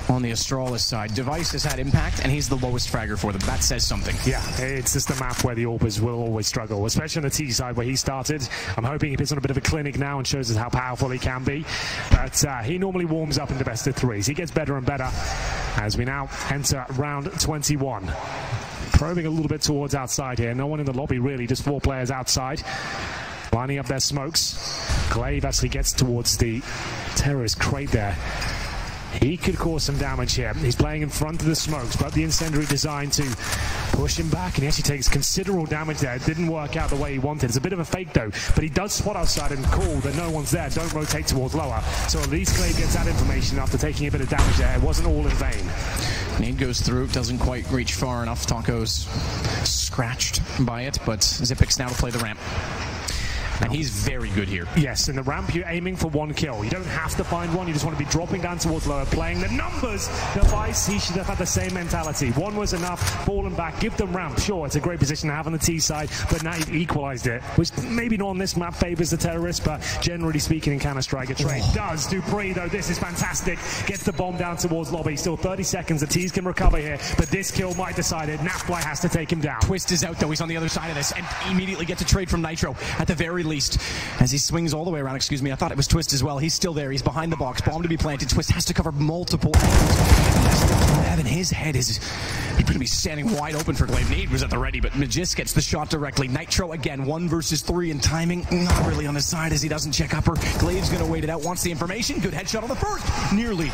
on the Astralis side. Device has had impact, and he's the lowest fragger for them. That says something. Yeah, it's just a map where the Orbers will always struggle, especially on the T side where he started. I'm hoping he puts on a bit of a clinic now and shows us how powerful he can be. But he normally warms up in the best of threes. He gets better and better as we now enter round 21. Probing a little bit towards outside here. No one in the lobby really, just 4 players outside. Lining up their smokes. Glaive actually gets towards the terrorist crate there. He could cause some damage here. He's playing in front of the smokes, but the incendiary designed to push him back, and he actually takes considerable damage there. It didn't work out the way he wanted. It's a bit of a fake though, but he does spot outside and call that no one's there. Don't rotate towards lower. So at least Glaive gets that information after taking a bit of damage there. It wasn't all in vain. Nade goes through, doesn't quite reach far enough. Taco's scratched by it, but Xyp9x now to play the ramp. And he's very good here. Yes, in the ramp, you're aiming for 1 kill. You don't have to find one. You just want to be dropping down towards lower, playing the numbers. Device, he should have had the same mentality. 1 was enough, falling back, give them ramp. Sure, it's a great position to have on the T side, but now you've equalized it, which maybe not on this map favors the terrorists, but generally speaking in Counter-Strike, a trade does. Dupree, though, this is fantastic. Gets the bomb down towards lobby. Still 30 seconds. The T's can recover here, but this kill might decide it. Nafly has to take him down. Twist is out, though. He's on the other side of this, and immediately gets a trade from Nitro at the very least. As he swings all the way around, excuse me, I thought it was Twist as well. He's still there. He's behind the box. Bomb to be planted. Twist has to cover multiple angles. And his head is going to be standing wide open for Glaive. Nade was at the ready, but Magis gets the shot directly. Nitro again, 1 versus 3 in timing. Not really on his side as he doesn't check upper. Glaive's going to wait it out. Wants the information. Good headshot on the first. Nearly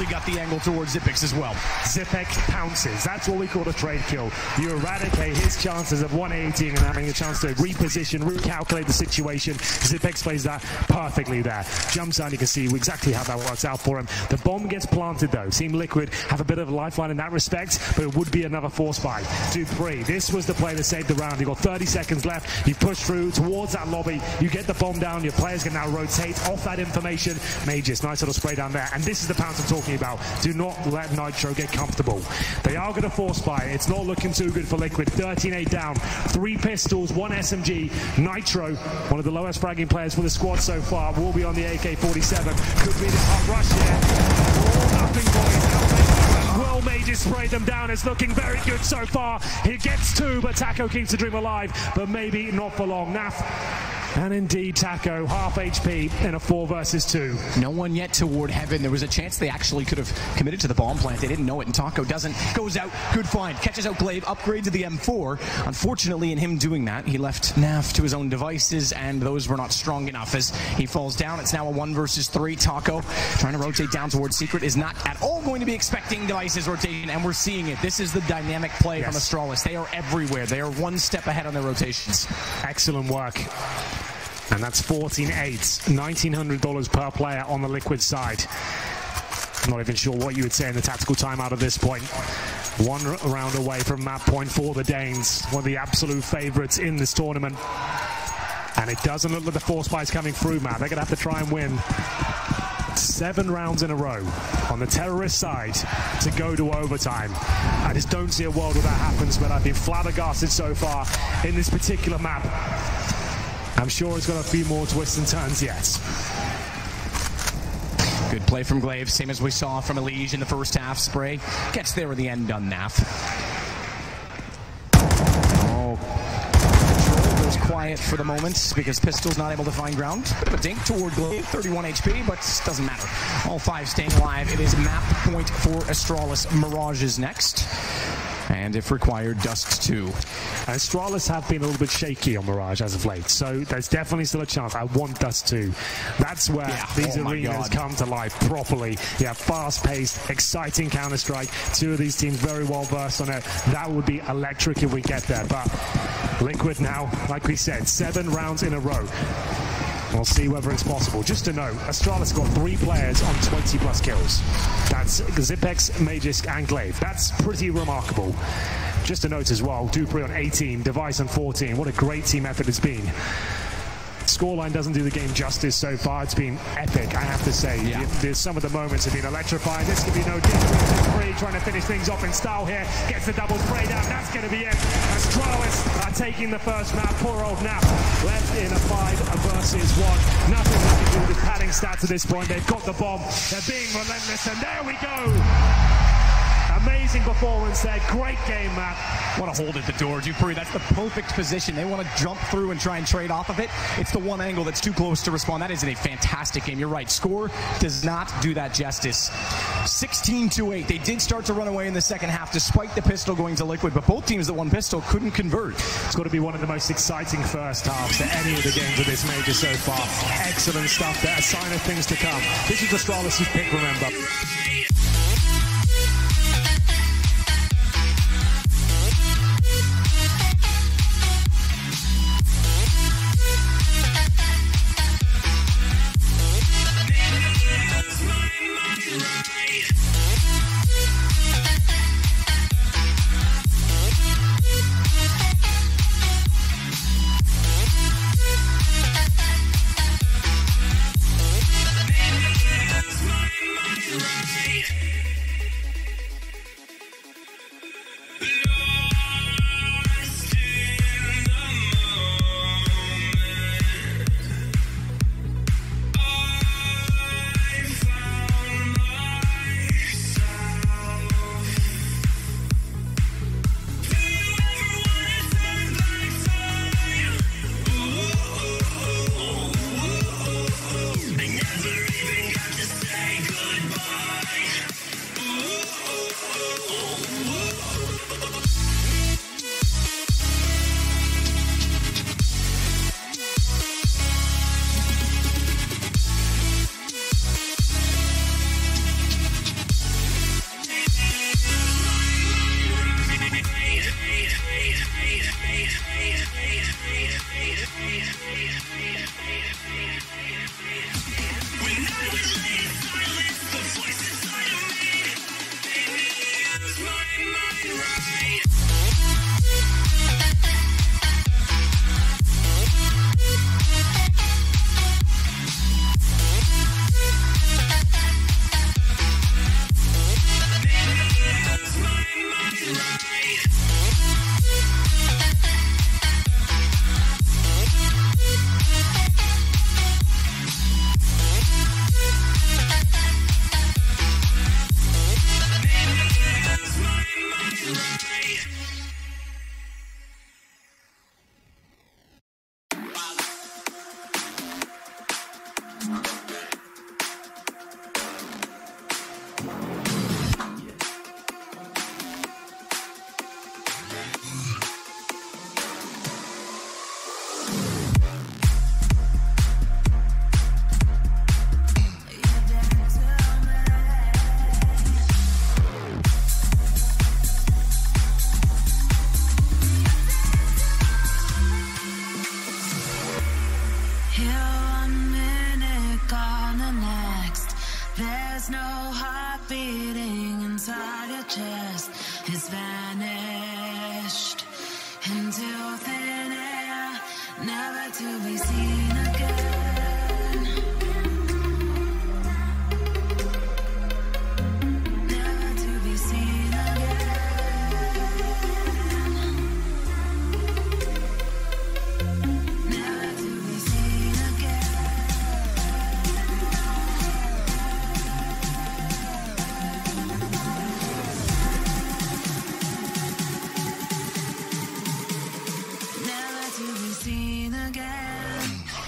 got the angle towards Xyp9x as well. Xyp9x pounces. That's what we call a trade kill. You eradicate his chances of 180 and having a chance to reposition, recalculate the situation. Xyp9x plays that perfectly there. Jumps out, you can see exactly how that works out for him. The bomb gets planted though. Team Liquid have a bit of a lifeline in that respect, but it would be another force buy. Dupree, this was the play that saved the round. You've got 30 seconds left. You push through towards that lobby. You get the bomb down. Your players can now rotate off that information. Magis, nice little spray down there. And this is the pounce I'm talking about. Do not let Nitro get comfortable. They are going to force buy. It's not looking too good for Liquid. 13-8 down. 3 pistols, 1 SMG. Nitro, one of the lowest fragging players for the squad so far, will be on the AK-47. Could be the hot rush here. All nothing boys. Will Magis spray them down? It's looking very good so far. He gets 2, but Taco keeps the dream alive. But maybe not for long. Naf. And indeed, Taco, half HP in a 4 versus 2. No one yet toward heaven. There was a chance they actually could have committed to the bomb plant. They didn't know it, and Taco doesn't. Goes out, good find. Catches out Glaive, upgrade to the M4. Unfortunately, in him doing that, he left Naf to his own devices, and those were not strong enough as he falls down. It's now a 1 versus 3. Taco, trying to rotate down towards Secret, is not at all going to be expecting devices rotating, and we're seeing it. This is the dynamic play from Astralis. They are everywhere. They are 1 step ahead on their rotations. Excellent work. And that's 14-8, $1,900 per player on the Liquid side. I'm not even sure what you would say in the tactical timeout at this point. 1 round away from map point for the Danes, one of the absolute favorites in this tournament. And it doesn't look like the force buy is coming through, Matt. They're going to have to try and win 7 rounds in a row on the terrorist side to go to overtime. I just don't see a world where that happens, but I've been flabbergasted so far in this particular map. I'm sure it's got a few more twists and turns yet. Good play from Glaive, same as we saw from Elige in the first half. Spray gets there in the end on Naf. Oh, control goes quiet for the moment because Pistol's not able to find ground. Bit of a dink toward Glaive, 31 HP, but doesn't matter. All 5 staying alive. It is map point for Astralis. Mirage is next. And if required, Dust 2. Astralis have been a little bit shaky on Mirage as of late, so there's definitely still a chance. I want Dust 2. That's where these arenas come to life properly. You have fast-paced, exciting Counter-Strike. 2 of these teams very well versed on it. That would be electric if we get there. But Liquid now, like we said, 7 rounds in a row. We'll see whether it's possible. Just to note, Astralis got 3 players on 20+ kills. That's Xyp9x, Magis, and Glaive. That's pretty remarkable. Just to note as well, Dupree on 18, Device on 14. What a great team effort it's been. Scoreline doesn't do the game justice so far. It's been epic, I have to say. There's some of the moments have been electrifying. This could be no different. Dupree trying to finish things off in style here. Gets the double spray down. That's going to be it. Astralis are taking the first map. Poor old Nap left in a 5 versus 1. Nothing they can do with padding stats at this point. They've got the bomb. They're being relentless, and there we go. amazing performance there. Great game, Matt. What a hold at the door, Dupree. That's the perfect position. They want to jump through and try and trade off of it. It's the one angle that's too close to respond. That is a fantastic game. You're right. Score does not do that justice. 16-8. They did start to run away in the second half despite the pistol going to Liquid, but both teams that won pistol couldn't convert. It's got to be one of the most exciting first halves to any of the games of this major so far. Excellent stuff there. A sign of things to come. This is Astralis' pick, remember. There's no heart beating inside your chest. It's vanished into thin air, never to be seen again. Never to be seen again. Never to be seen again. Never to be seen again.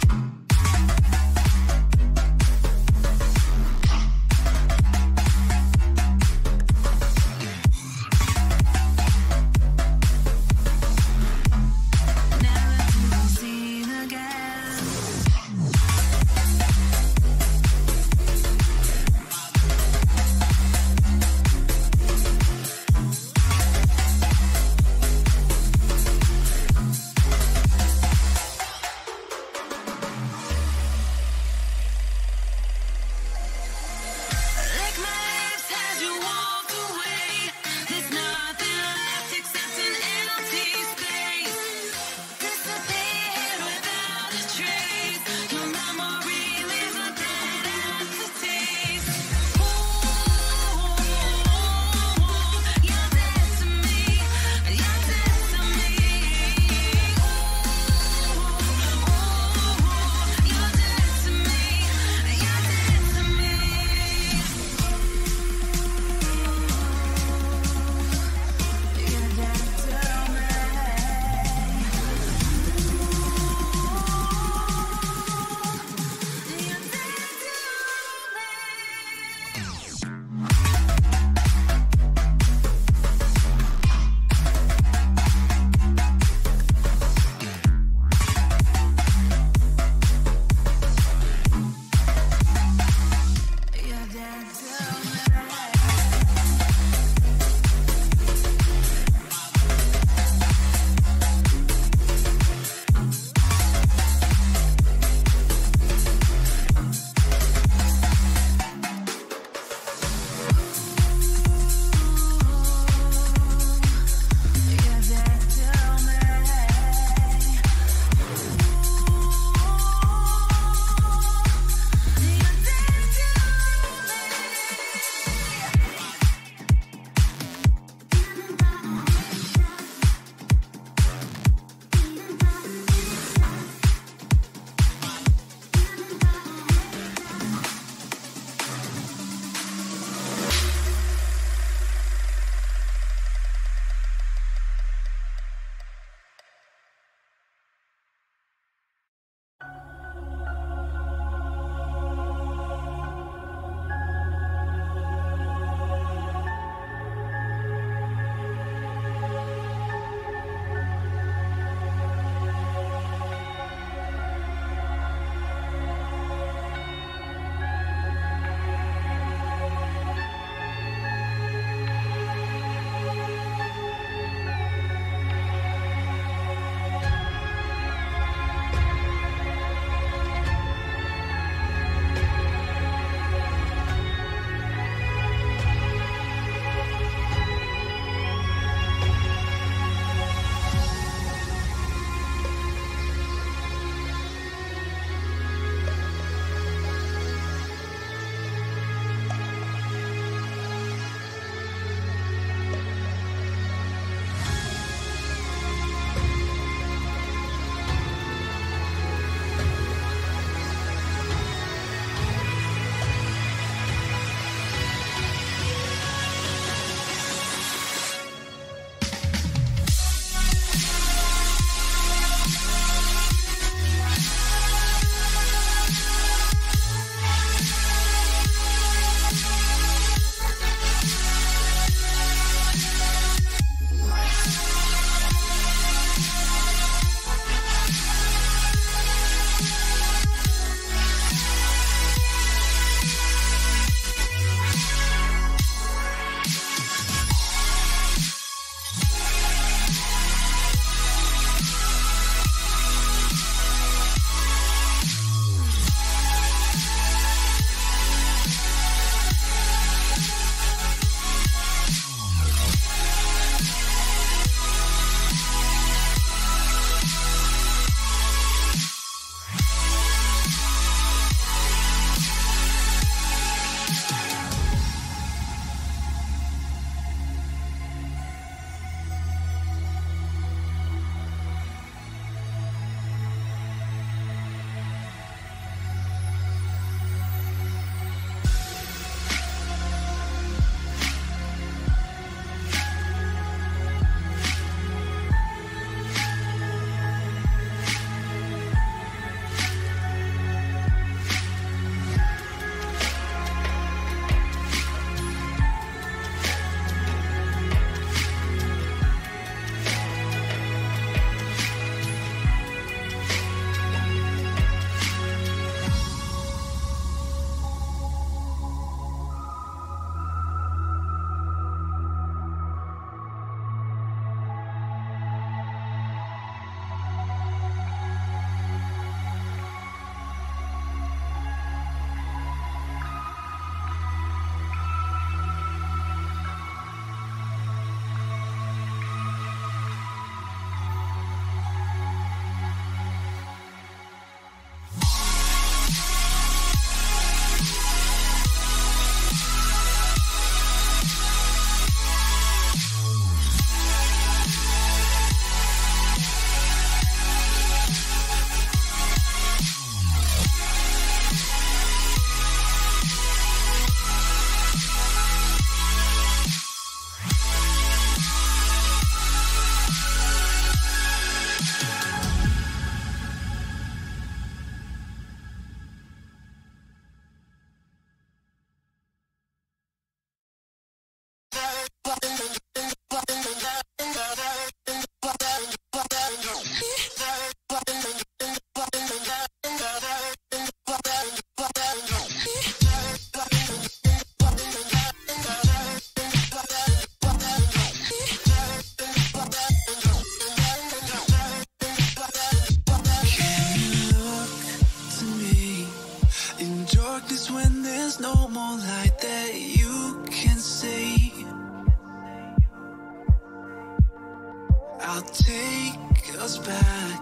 I'll take us back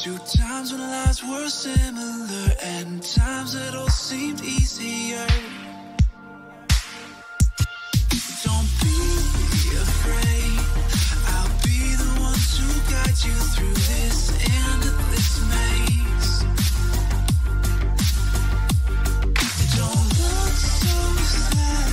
to times when lives were similar and times that all seemed easier. Don't be afraid, I'll be the one to guide you through this endless maze. Don't look so sad,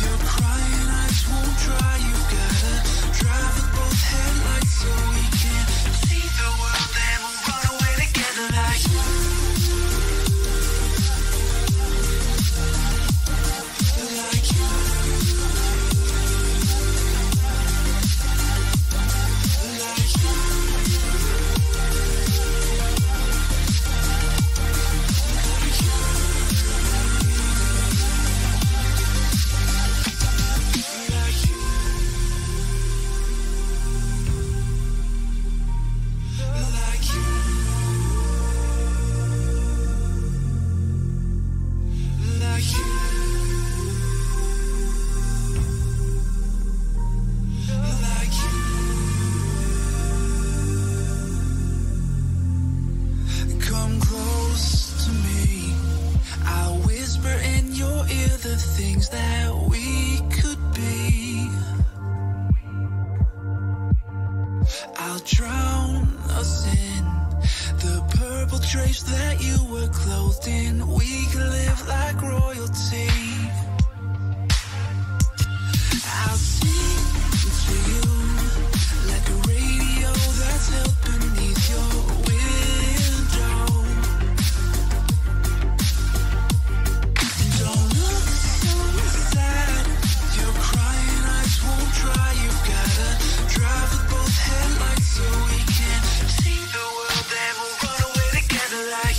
your crying eyes won't dry. You've gotta drive with both headlights so we can see the world and we'll run away together like things that we could be. I'll drown us in the purple drapes that you were clothed in. We can live like royalty. I'll sing to you like a radio that's held beneath your window. Don't look so sad, your crying eyes won't dry. You've gotta drive with both headlights so we can see the world and we'll run away together like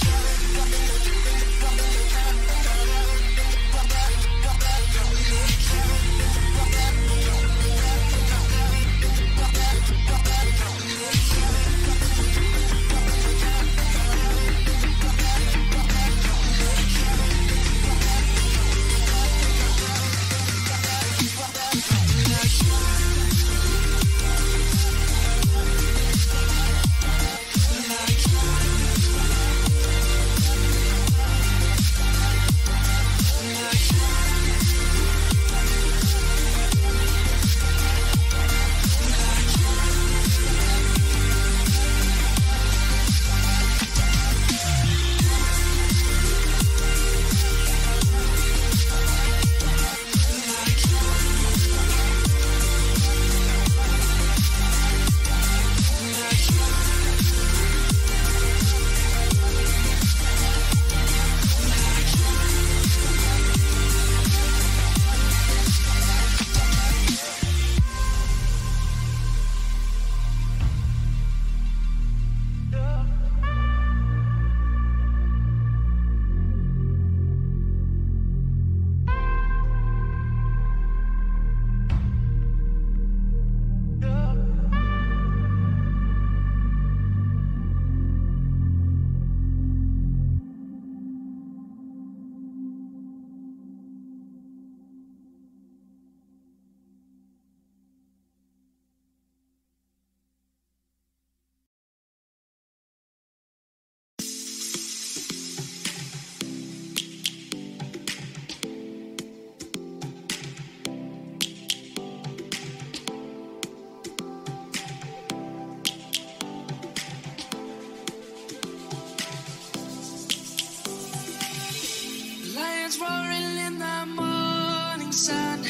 roaring in the morning sun,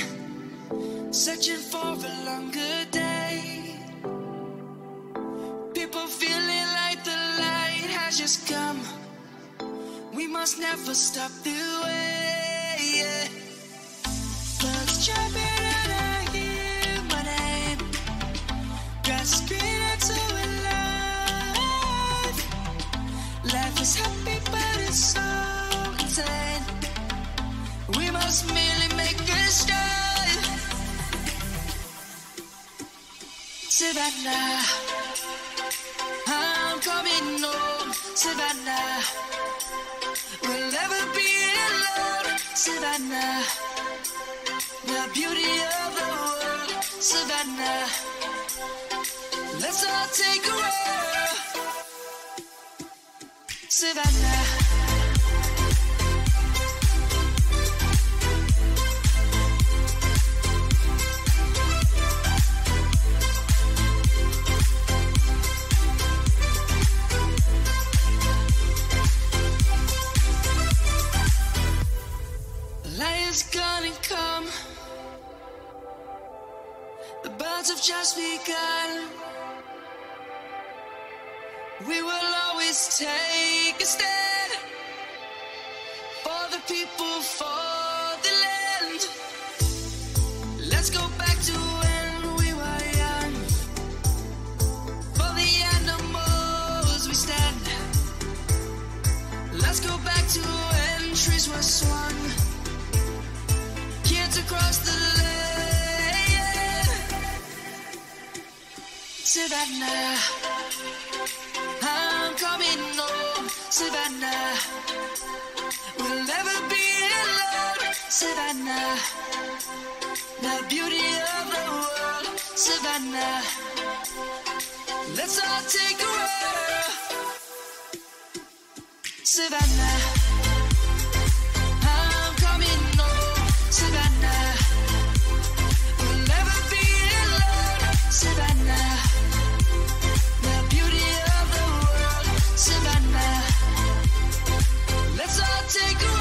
searching for a longer day. People feeling like the light has just come. We must never stop the way. Yeah. Birds jumping and I hear my name, grasping into a life. Life is happy but it's so insane. We must merely make a start. Savannah, I'm coming home. Savannah, we'll never be alone. Savannah, the beauty of the world. Savannah, Let's all take a road. Savannah. Light is gonna come. The birds have just begun. We will always take a stand for the people, for the land. Let's go back to when we were young. For the animals we stand. Let's go back to when trees were swung. Kids across the land. Savannah, I'm coming home. Savannah, we'll never be alone. Savannah, the beauty of the world. Savannah, let's all take a road. Savannah, I'm coming home. Savannah, we'll never be alone. Savannah, the beauty of the world. Savannah, let's all take a road.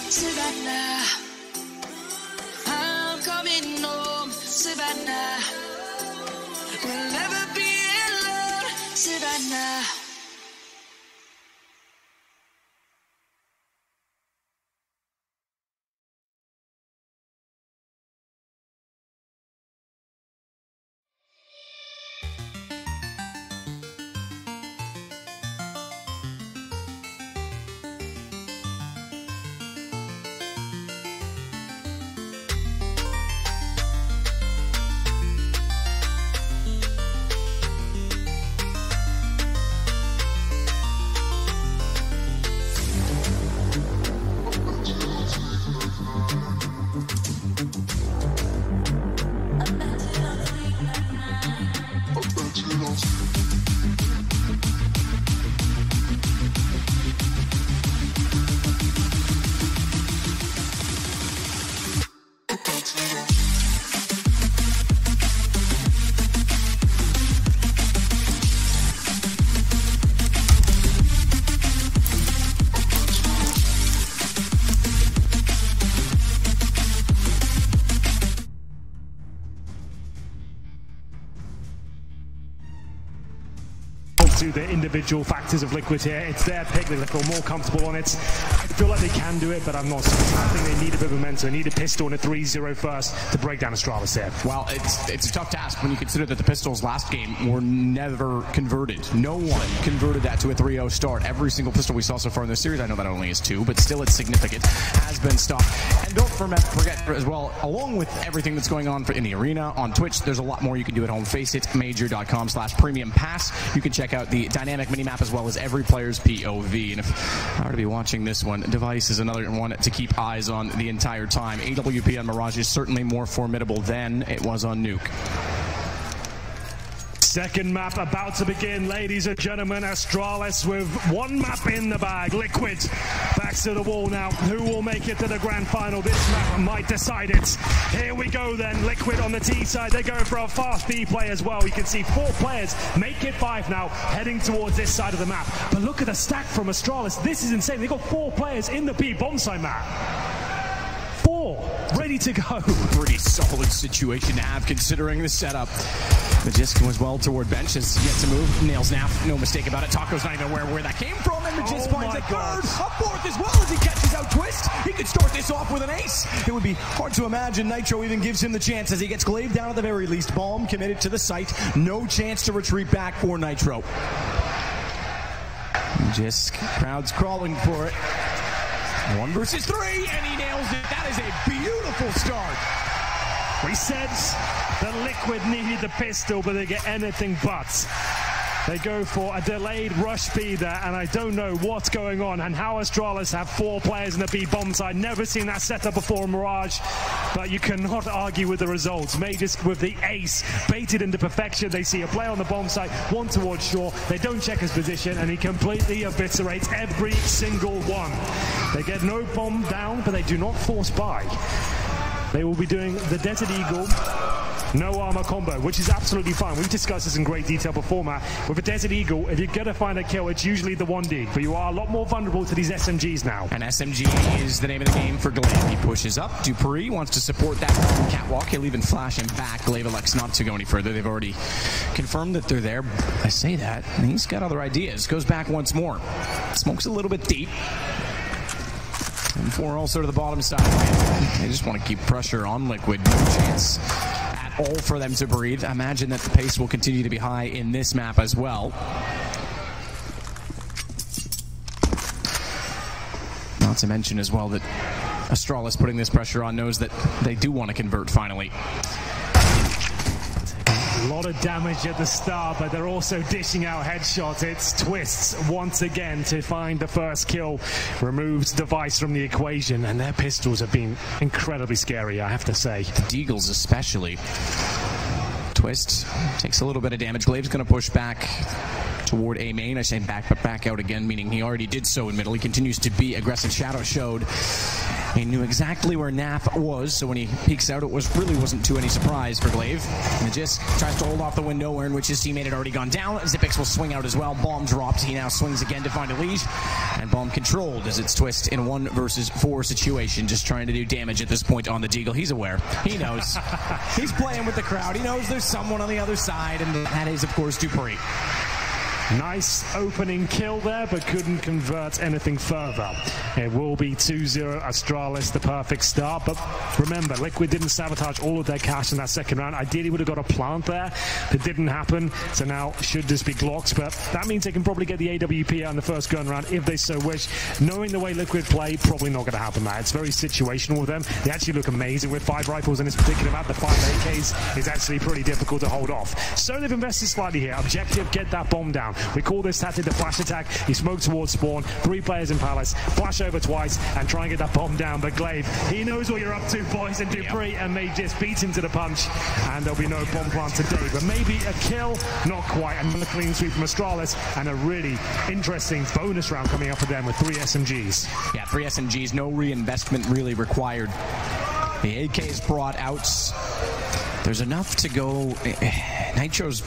Savannah, I'm coming home. Savannah, we'll never be alone. Savannah. To the individual factors of Liquid here. It's their pick. They feel more comfortable on it. I feel like they can do it, but I'm not. I think they need a bit of momentum. They need a pistol and a 3-0 first to break down Astralis here. Well, it's a tough task when you consider that the pistols last game were never converted. No one converted that to a 3-0 start. Every single pistol we saw so far in this series, I know that only is 2, but still it's significant, has been stopped. And don't forget as well, along with everything that's going on in the arena, on Twitch, there's a lot more you can do at home. Faceitmajor.com/premium pass. You can check out the dynamic minimap as well as every player's POV. And if I were to be watching this one, Device is another one to keep eyes on the entire time. AWP on Mirage is certainly more formidable than it was on Nuke. Second map about to begin, ladies and gentlemen. Astralis with one map in the bag. Liquid backs to the wall now. Who will make it to the grand final? This map might decide it. Here we go then. Liquid on the T side. They're going for a fast B play as well. You can see 4 players make it 5 now, heading towards this side of the map. But look at the stack from Astralis. This is insane. They've got 4 players in the B bomb side map. 4 ready to go. Pretty solid situation to have considering the setup. Magisk was well toward bench, has yet to move. Nails Naf, no mistake about it. Taco's not even aware where that came from, and Magisk finds a third, a fourth as well as he catches out Twist. He could start this off with an ace. It would be hard to imagine Nitro even gives him the chance as he gets glaved down at the very least. Bomb committed to the site. No chance to retreat back for Nitro. Magisk, crowd's crawling for it. 1 versus 3, and he nails it. That is a beautiful start. We said that Liquid needed the pistol, but they get anything but. They go for a delayed rush speed there, and I don't know what's going on and how Astralis have 4 players in the B bomb side. Never seen that setup before in Mirage, but you cannot argue with the results. Mages with the ace baited into perfection. They see a player on the bomb site, one towards shore. They don't check his position, and he completely eviscerates every single one. They get no bomb down, but they do not force buy. They will be doing the Desert Eagle no armor combo, which is absolutely fine. We've discussed this in great detail before, Matt. With a Desert Eagle, if you're going to find a kill, it's usually the 1D, but you are a lot more vulnerable to these SMGs now. And SMG is the name of the game for Glaive. He pushes up. Dupree wants to support that catwalk. He'll even flash him back. Glaive elects not to go any further. They've already confirmed that they're there. I say that, and he's got other ideas. Goes back once more. Smokes a little bit deep. And 4 also to the bottom side. They just want to keep pressure on Liquid. No chance at all for them to breathe. I imagine that the pace will continue to be high in this map as well. Not to mention as well that Astralis putting this pressure on knows that they do want to convert finally. A lot of damage at the start, but they're also dishing out headshots. It's Twists once again to find the first kill. Removes Device from the equation, and their pistols have been incredibly scary, I have to say. The Deagles especially. Twist takes a little bit of damage. Glaive's going to push back toward A main. I say back, but back out again, meaning he already did so in middle. He continues to be aggressive. Shadow showed he knew exactly where Nap was, so when he peeks out, it really wasn't too any surprise for Glaive. And just tries to hold off the window, where in which his teammate had already gone down. Zipix will swing out as well. Bomb dropped. He now swings again to find a lead, and bomb controlled as it's Twist in a 1 versus 4 situation, just trying to do damage at this point on the Deagle. He's aware. He knows. He's playing with the crowd. He knows there's someone on the other side, and that is, of course, Dupree. Nice opening kill there, but couldn't convert anything further. It will be 2-0 Astralis, the perfect start. But remember, Liquid didn't sabotage all of their cash in that second round. Ideally would have got a plant there. It didn't happen, so now should just be Glocks. But that means they can probably get the AWP out in the first gun round if they so wish. Knowing the way Liquid play, probably not going to happen, Matt. It's very situational with them. They actually look amazing with 5 rifles in this particular map. The 5 AKs is actually pretty difficult to hold off. So they've invested slightly here. Objective, get that bomb down. We call this tactic the flash attack. You smoke towards spawn, 3 players in Palace, flash over twice, and try and get that bomb down. But Glaive, he knows what you're up to, boys, and Dupree, and they just beat him to the punch, and there'll be no bomb plant today. But maybe a kill, not quite. Another clean sweep from Astralis, and a really interesting bonus round coming up for them with 3 SMGs. Yeah, 3 SMGs, no reinvestment really required. The AK is brought out. There's enough to go. Nitro's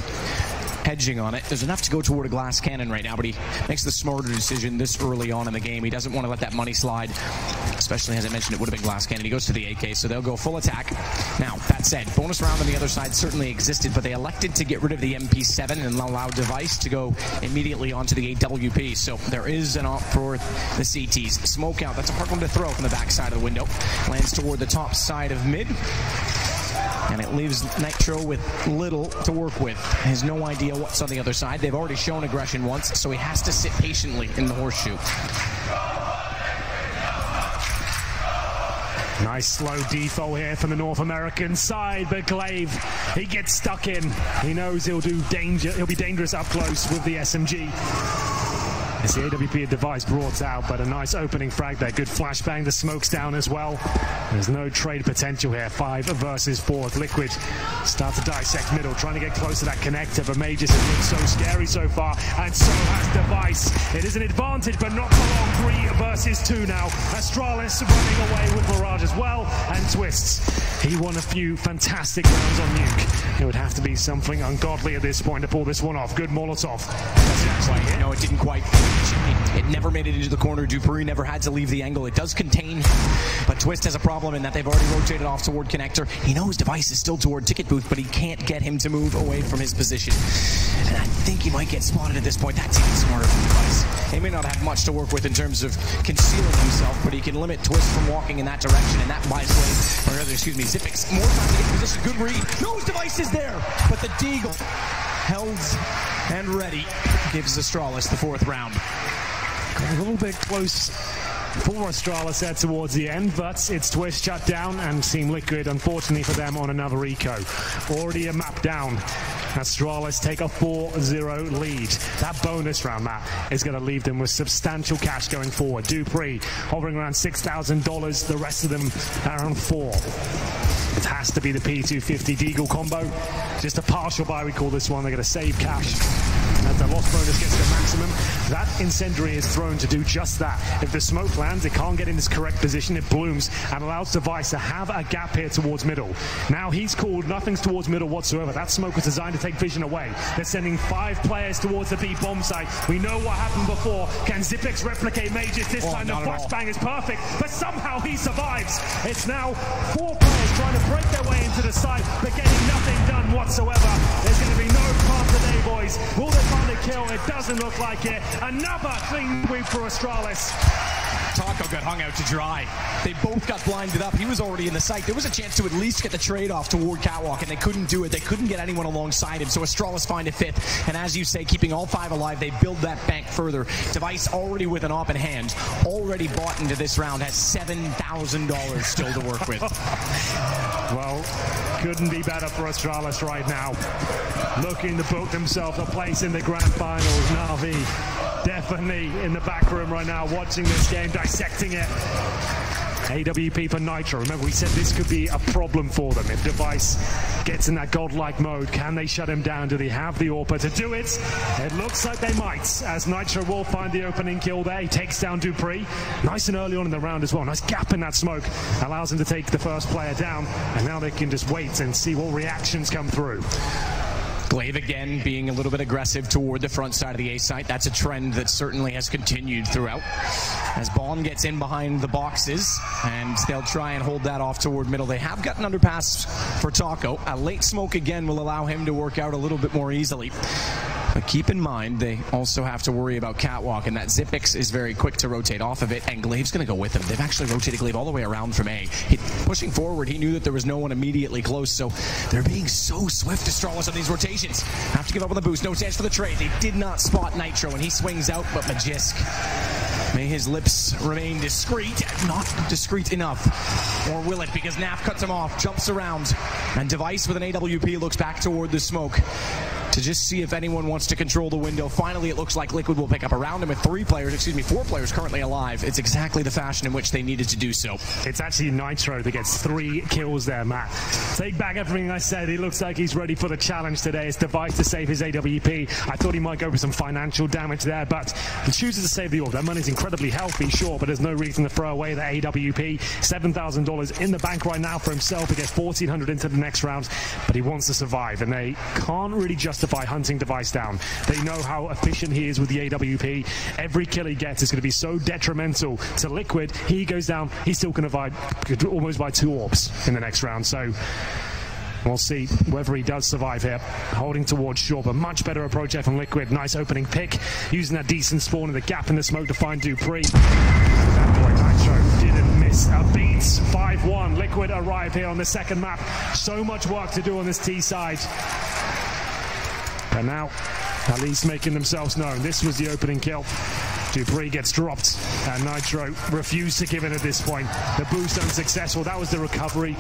hedging on it. There's enough to go toward a glass cannon right now, but he makes the smarter decision this early on in the game. He doesn't want to let that money slide, especially as I mentioned, it would have been glass cannon. He goes to the AK, so they'll go full attack. Now, that said, bonus round on the other side certainly existed, but they elected to get rid of the MP7 and allow Device to go immediately onto the AWP. So there is an op for the CTs. Smoke out. That's a hard one to throw from the back side of the window. Lands toward the top side of mid. And it leaves Nitro with little to work with. He has no idea what's on the other side. They've already shown aggression once, so he has to sit patiently in the horseshoe. Nice slow defo here from the North American side, but Glaive, he gets stuck in. He knows he'll be dangerous up close with the SMG. It's the AWP Device brought out, but a nice opening frag there. Good flashbang. The smoke's down as well. There's no trade potential here. 5 versus 4. Liquid start to dissect middle, trying to get close to that connector, but Mages has looked so scary so far, and so has Device. It is an advantage, but not for long. 3 versus 2 now. Astralis running away with Mirage as well, and Twists. He won a few fantastic rounds on Nuke. It would have to be something ungodly at this point to pull this one off. Good Molotov. No, it didn't quite. It never made it into the corner. Dupree never had to leave the angle. It does contain, but Twist has a problem in that they've already rotated off toward connector. He knows Device is still toward ticket booth, but he can't get him to move away from his position. And I think he might get spotted at this point. That's even smarter from Device. He may not have much to work with in terms of concealing himself, but he can limit Twist from walking in that direction, and that buys way, or rather, excuse me, Zipix. More time to get in position. Good read. Knows Device is there, but the Deagle held and ready gives Astralis the 4th round. Got a little bit close for Astralis there towards the end, but it's Twist shut down and Team Liquid, unfortunately for them, on another eco. Already a map down. Astralis take a 4-0 lead. That bonus round, Matt, is going to leave them with substantial cash going forward. Dupree hovering around $6,000, the rest of them around 4. It has to be the P250 Deagle combo. Just a partial buy, we call this one. They're going to save cash. As the loss bonus gets to maximum, that incendiary is thrown to do just that. If the smoke lands, it can't get in its correct position. It blooms and allows Device to have a gap here towards middle. Now he's called nothing's towards middle whatsoever. That smoke was designed to take vision away. They're sending 5 players towards the B bomb site. We know what happened before. Can Zipix replicate Mages this time? The flashbang is perfect, but somehow he survives. It's now 4 players trying to break their way into the site, but getting nothing done whatsoever. There's going to be no path today, boys. Will they find a kill? It doesn't look like it. Another clean sweep for Astralis. Taco got hung out to dry. They both got blinded up. He was already in the site. There was a chance to at least get the trade-off toward Catwalk, and they couldn't do it. They couldn't get anyone alongside him, so Astralis find a 5th. And as you say, keeping all 5 alive, they build that bank further. Device already with an op in hand, already bought into this round, has $7,000 still to work with. Well, couldn't be better for Astralis right now. Looking to book themselves a place in the grand finals. Na'Vi definitely in the back room right now, watching this game, dissecting it. AWP for Nitro. Remember, we said this could be a problem for them. If Device gets in that godlike mode, can they shut him down? Do they have the AWP to do it? It looks like they might, as Nitro will find the opening kill there. He takes down Dupree. Nice and early on in the round as well. Nice gap in that smoke. Allows him to take the first player down. And now they can just wait and see what reactions come through. Glaive again being a little bit aggressive toward the front side of the A site. That's a trend that certainly has continued throughout. As Bond gets in behind the boxes, and they'll try and hold that off toward middle. They have got an underpass for Taco. A late smoke again will allow him to work out a little bit more easily. But keep in mind, they also have to worry about Catwalk, and that Zipix is very quick to rotate off of it, and Glaive's going to go with him. They've actually rotated Glaive all the way around from A. Pushing forward, he knew that there was no one immediately close, so they're being so swift, Astralis, on these rotations. Have to give up on the boost. No chance for the trade. They did not spot Nitro, and he swings out, but Magisk, may his lips remain discreet. Not discreet enough. Or will it? Because Naf cuts him off, jumps around, and Device with an AWP looks back toward the smoke to just see if anyone wants to control the window. Finally, it looks like Liquid will pick up around him with 4 players currently alive. It's exactly the fashion in which they needed to do so. It's actually Nitro that gets 3 kills there, Matt. Take back everything I said. He looks like he's ready for the challenge today. It's Device to save his AWP. I thought he might go for some financial damage there, but he chooses to save the orb. That money's incredibly healthy, sure, but there's no reason to throw away the AWP. $7,000 in the bank right now for himself to get $1,400 into the next round, but he wants to survive, and they can't really justify hunting Device down. They know how efficient he is with the AWP. Every kill he gets is going to be so detrimental to Liquid. He goes down, he's still going to could almost buy 2 orbs in the next round, so we'll see whether he does survive here. Holding towards short, but much better approach here from Liquid. Nice opening pick, using that decent spawn in the gap in the smoke to find Dupree. That boy Nitro didn't miss a beat. 5-1. Liquid arrive here on the second map. So much work to do on this T side. And now, at least making themselves known. This was the opening kill. Dupree gets dropped, and Nitro refused to give it at this point. The boost unsuccessful. That was the recovery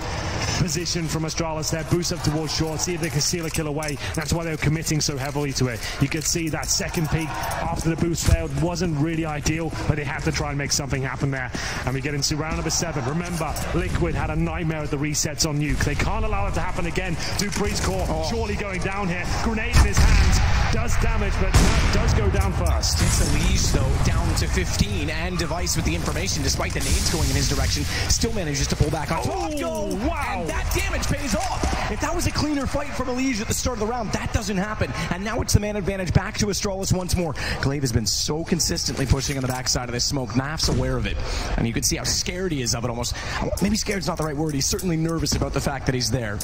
position from Astralis there. Boost up towards short, see if they can steal a kill away. That's why they were committing so heavily to it. You could see that second peak after the boost failed wasn't really ideal, but they had to try and make something happen there. And we get into round number 7. Remember, Liquid had a nightmare at the resets on Nuke. They can't allow it to happen again. Dupree's core surely going down here. Grenade in his hands. Does damage, but does go down first. It's Elise, though, down to 15, and Device with the information, despite the nades going in his direction, still manages to pull back on Taco. Wow. And that damage pays off. If that was a cleaner fight from Elise at the start of the round, that doesn't happen. And now it's the man advantage back to Astralis once more. Glaive has been so consistently pushing on the backside of this smoke. Naf's aware of it. And you can see how scared he is of it almost. Maybe scared's not the right word. He's certainly nervous about the fact that he's there.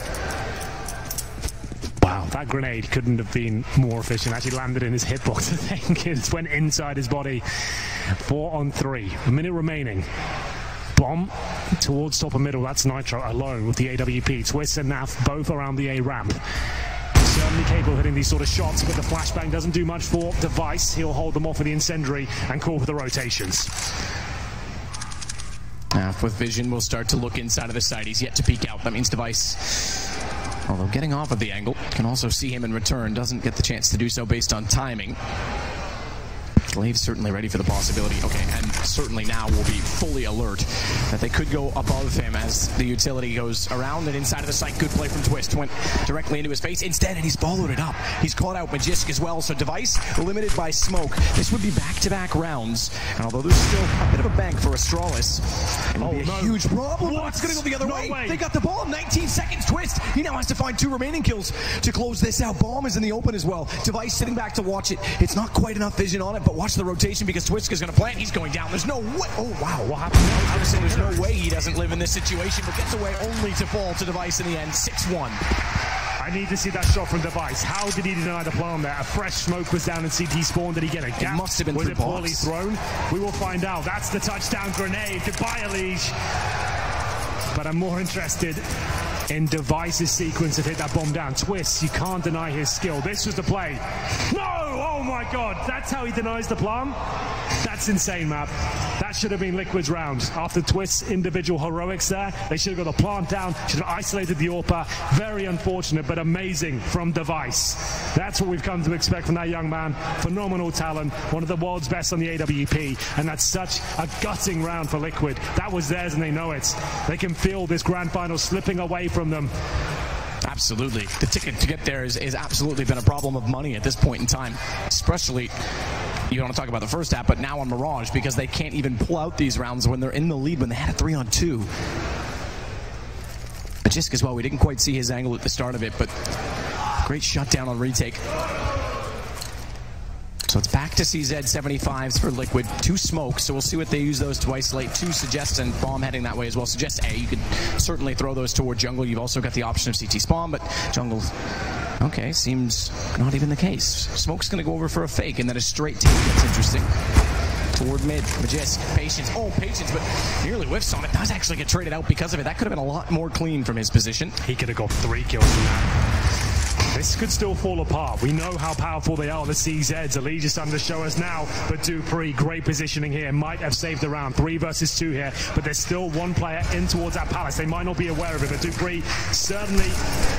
Wow, that grenade couldn't have been more efficient. Actually landed in his hitbox, I think. It went inside his body. 4 on 3. A minute remaining. Bomb towards top of middle. That's Nitro alone with the AWP. Twist and Naf both around the A ramp. Certainly capable of hitting these sort of shots, but the flashbang doesn't do much for Device. He'll hold them off with the incendiary and call for the rotations. With vision, we'll start to look inside of the site. He's yet to peek out. That means Device, although getting off of the angle, can also see him in return. Doesn't get the chance to do so based on timing. Glave's certainly ready for the possibility. Okay, and certainly now will be fully alert that they could go above him as the utility goes around and inside of the site. Good play from Twist. Went directly into his face instead, and he's followed it up. He's caught out Magisk as well, so Device limited by smoke. This would be back-to-back rounds, and although there's still a bit of a bank for Astralis, it will be a huge problem. What? It's going to go the other way. They got the ball in 19 seconds. Twist, he now has to find 2 remaining kills to close this out. Bomb is in the open as well. Device sitting back to watch it. It's not quite enough vision on it, but watch the rotation because Twist is going to plant. He's going down. There's no way. Oh, wow. What happened there? I was saying there's no way he doesn't live in this situation, but gets away only to fall to Device in the end. 6-1. I need to see that shot from Device. How did he deny the plan there? A fresh smoke was down in CT spawn. Did he get a gap? It must have been was through it poorly thrown? We will find out. That's the touchdown grenade. Goodbye, Alige. But I'm more interested in Device's sequence of hit that bomb down. Twist, you can't deny his skill. This was the play. No! Oh my God, that's how he denies the plan? That's insane, Matt. That should have been Liquid's round. After Twist's individual heroics there, they should have got the plant down, should have isolated the AWPer. Very unfortunate, but amazing from Device. That's what we've come to expect from that young man. Phenomenal talent, one of the world's best on the AWP, and that's such a gutting round for Liquid. That was theirs and they know it. They can feel this grand final slipping away from them. Absolutely. The ticket to get there is absolutely been a problem of money at this point in time. Especially, you want to talk about the first half, but now on Mirage, because they can't even pull out these rounds when they're in the lead when they had a 3-on-2. Magisk as well, we didn't quite see his angle at the start of it, but great shutdown on retake. So it's back to CZ 75s for Liquid. 2 smokes, so we'll see what they use those to isolate. 2 Suggest and Bomb heading that way as well. Suggest A, you could certainly throw those toward jungle. You've also got the option of CT spawn, but jungle, okay, seems not even the case. Smoke's going to go over for a fake, and then a straight take. That's interesting. Toward mid, Magisk, Patience. Oh, Patience, but nearly whiffs on it. Does actually get traded out because of it. That could have been a lot more clean from his position. He could have got 3 kills from that. This could still fall apart. We know how powerful they are, the CZs. Alige is starting to show us now, but Dupree, great positioning here, might have saved the round. 3 versus 2 here, but there's still one player in towards that palace. They might not be aware of it, but Dupree certainly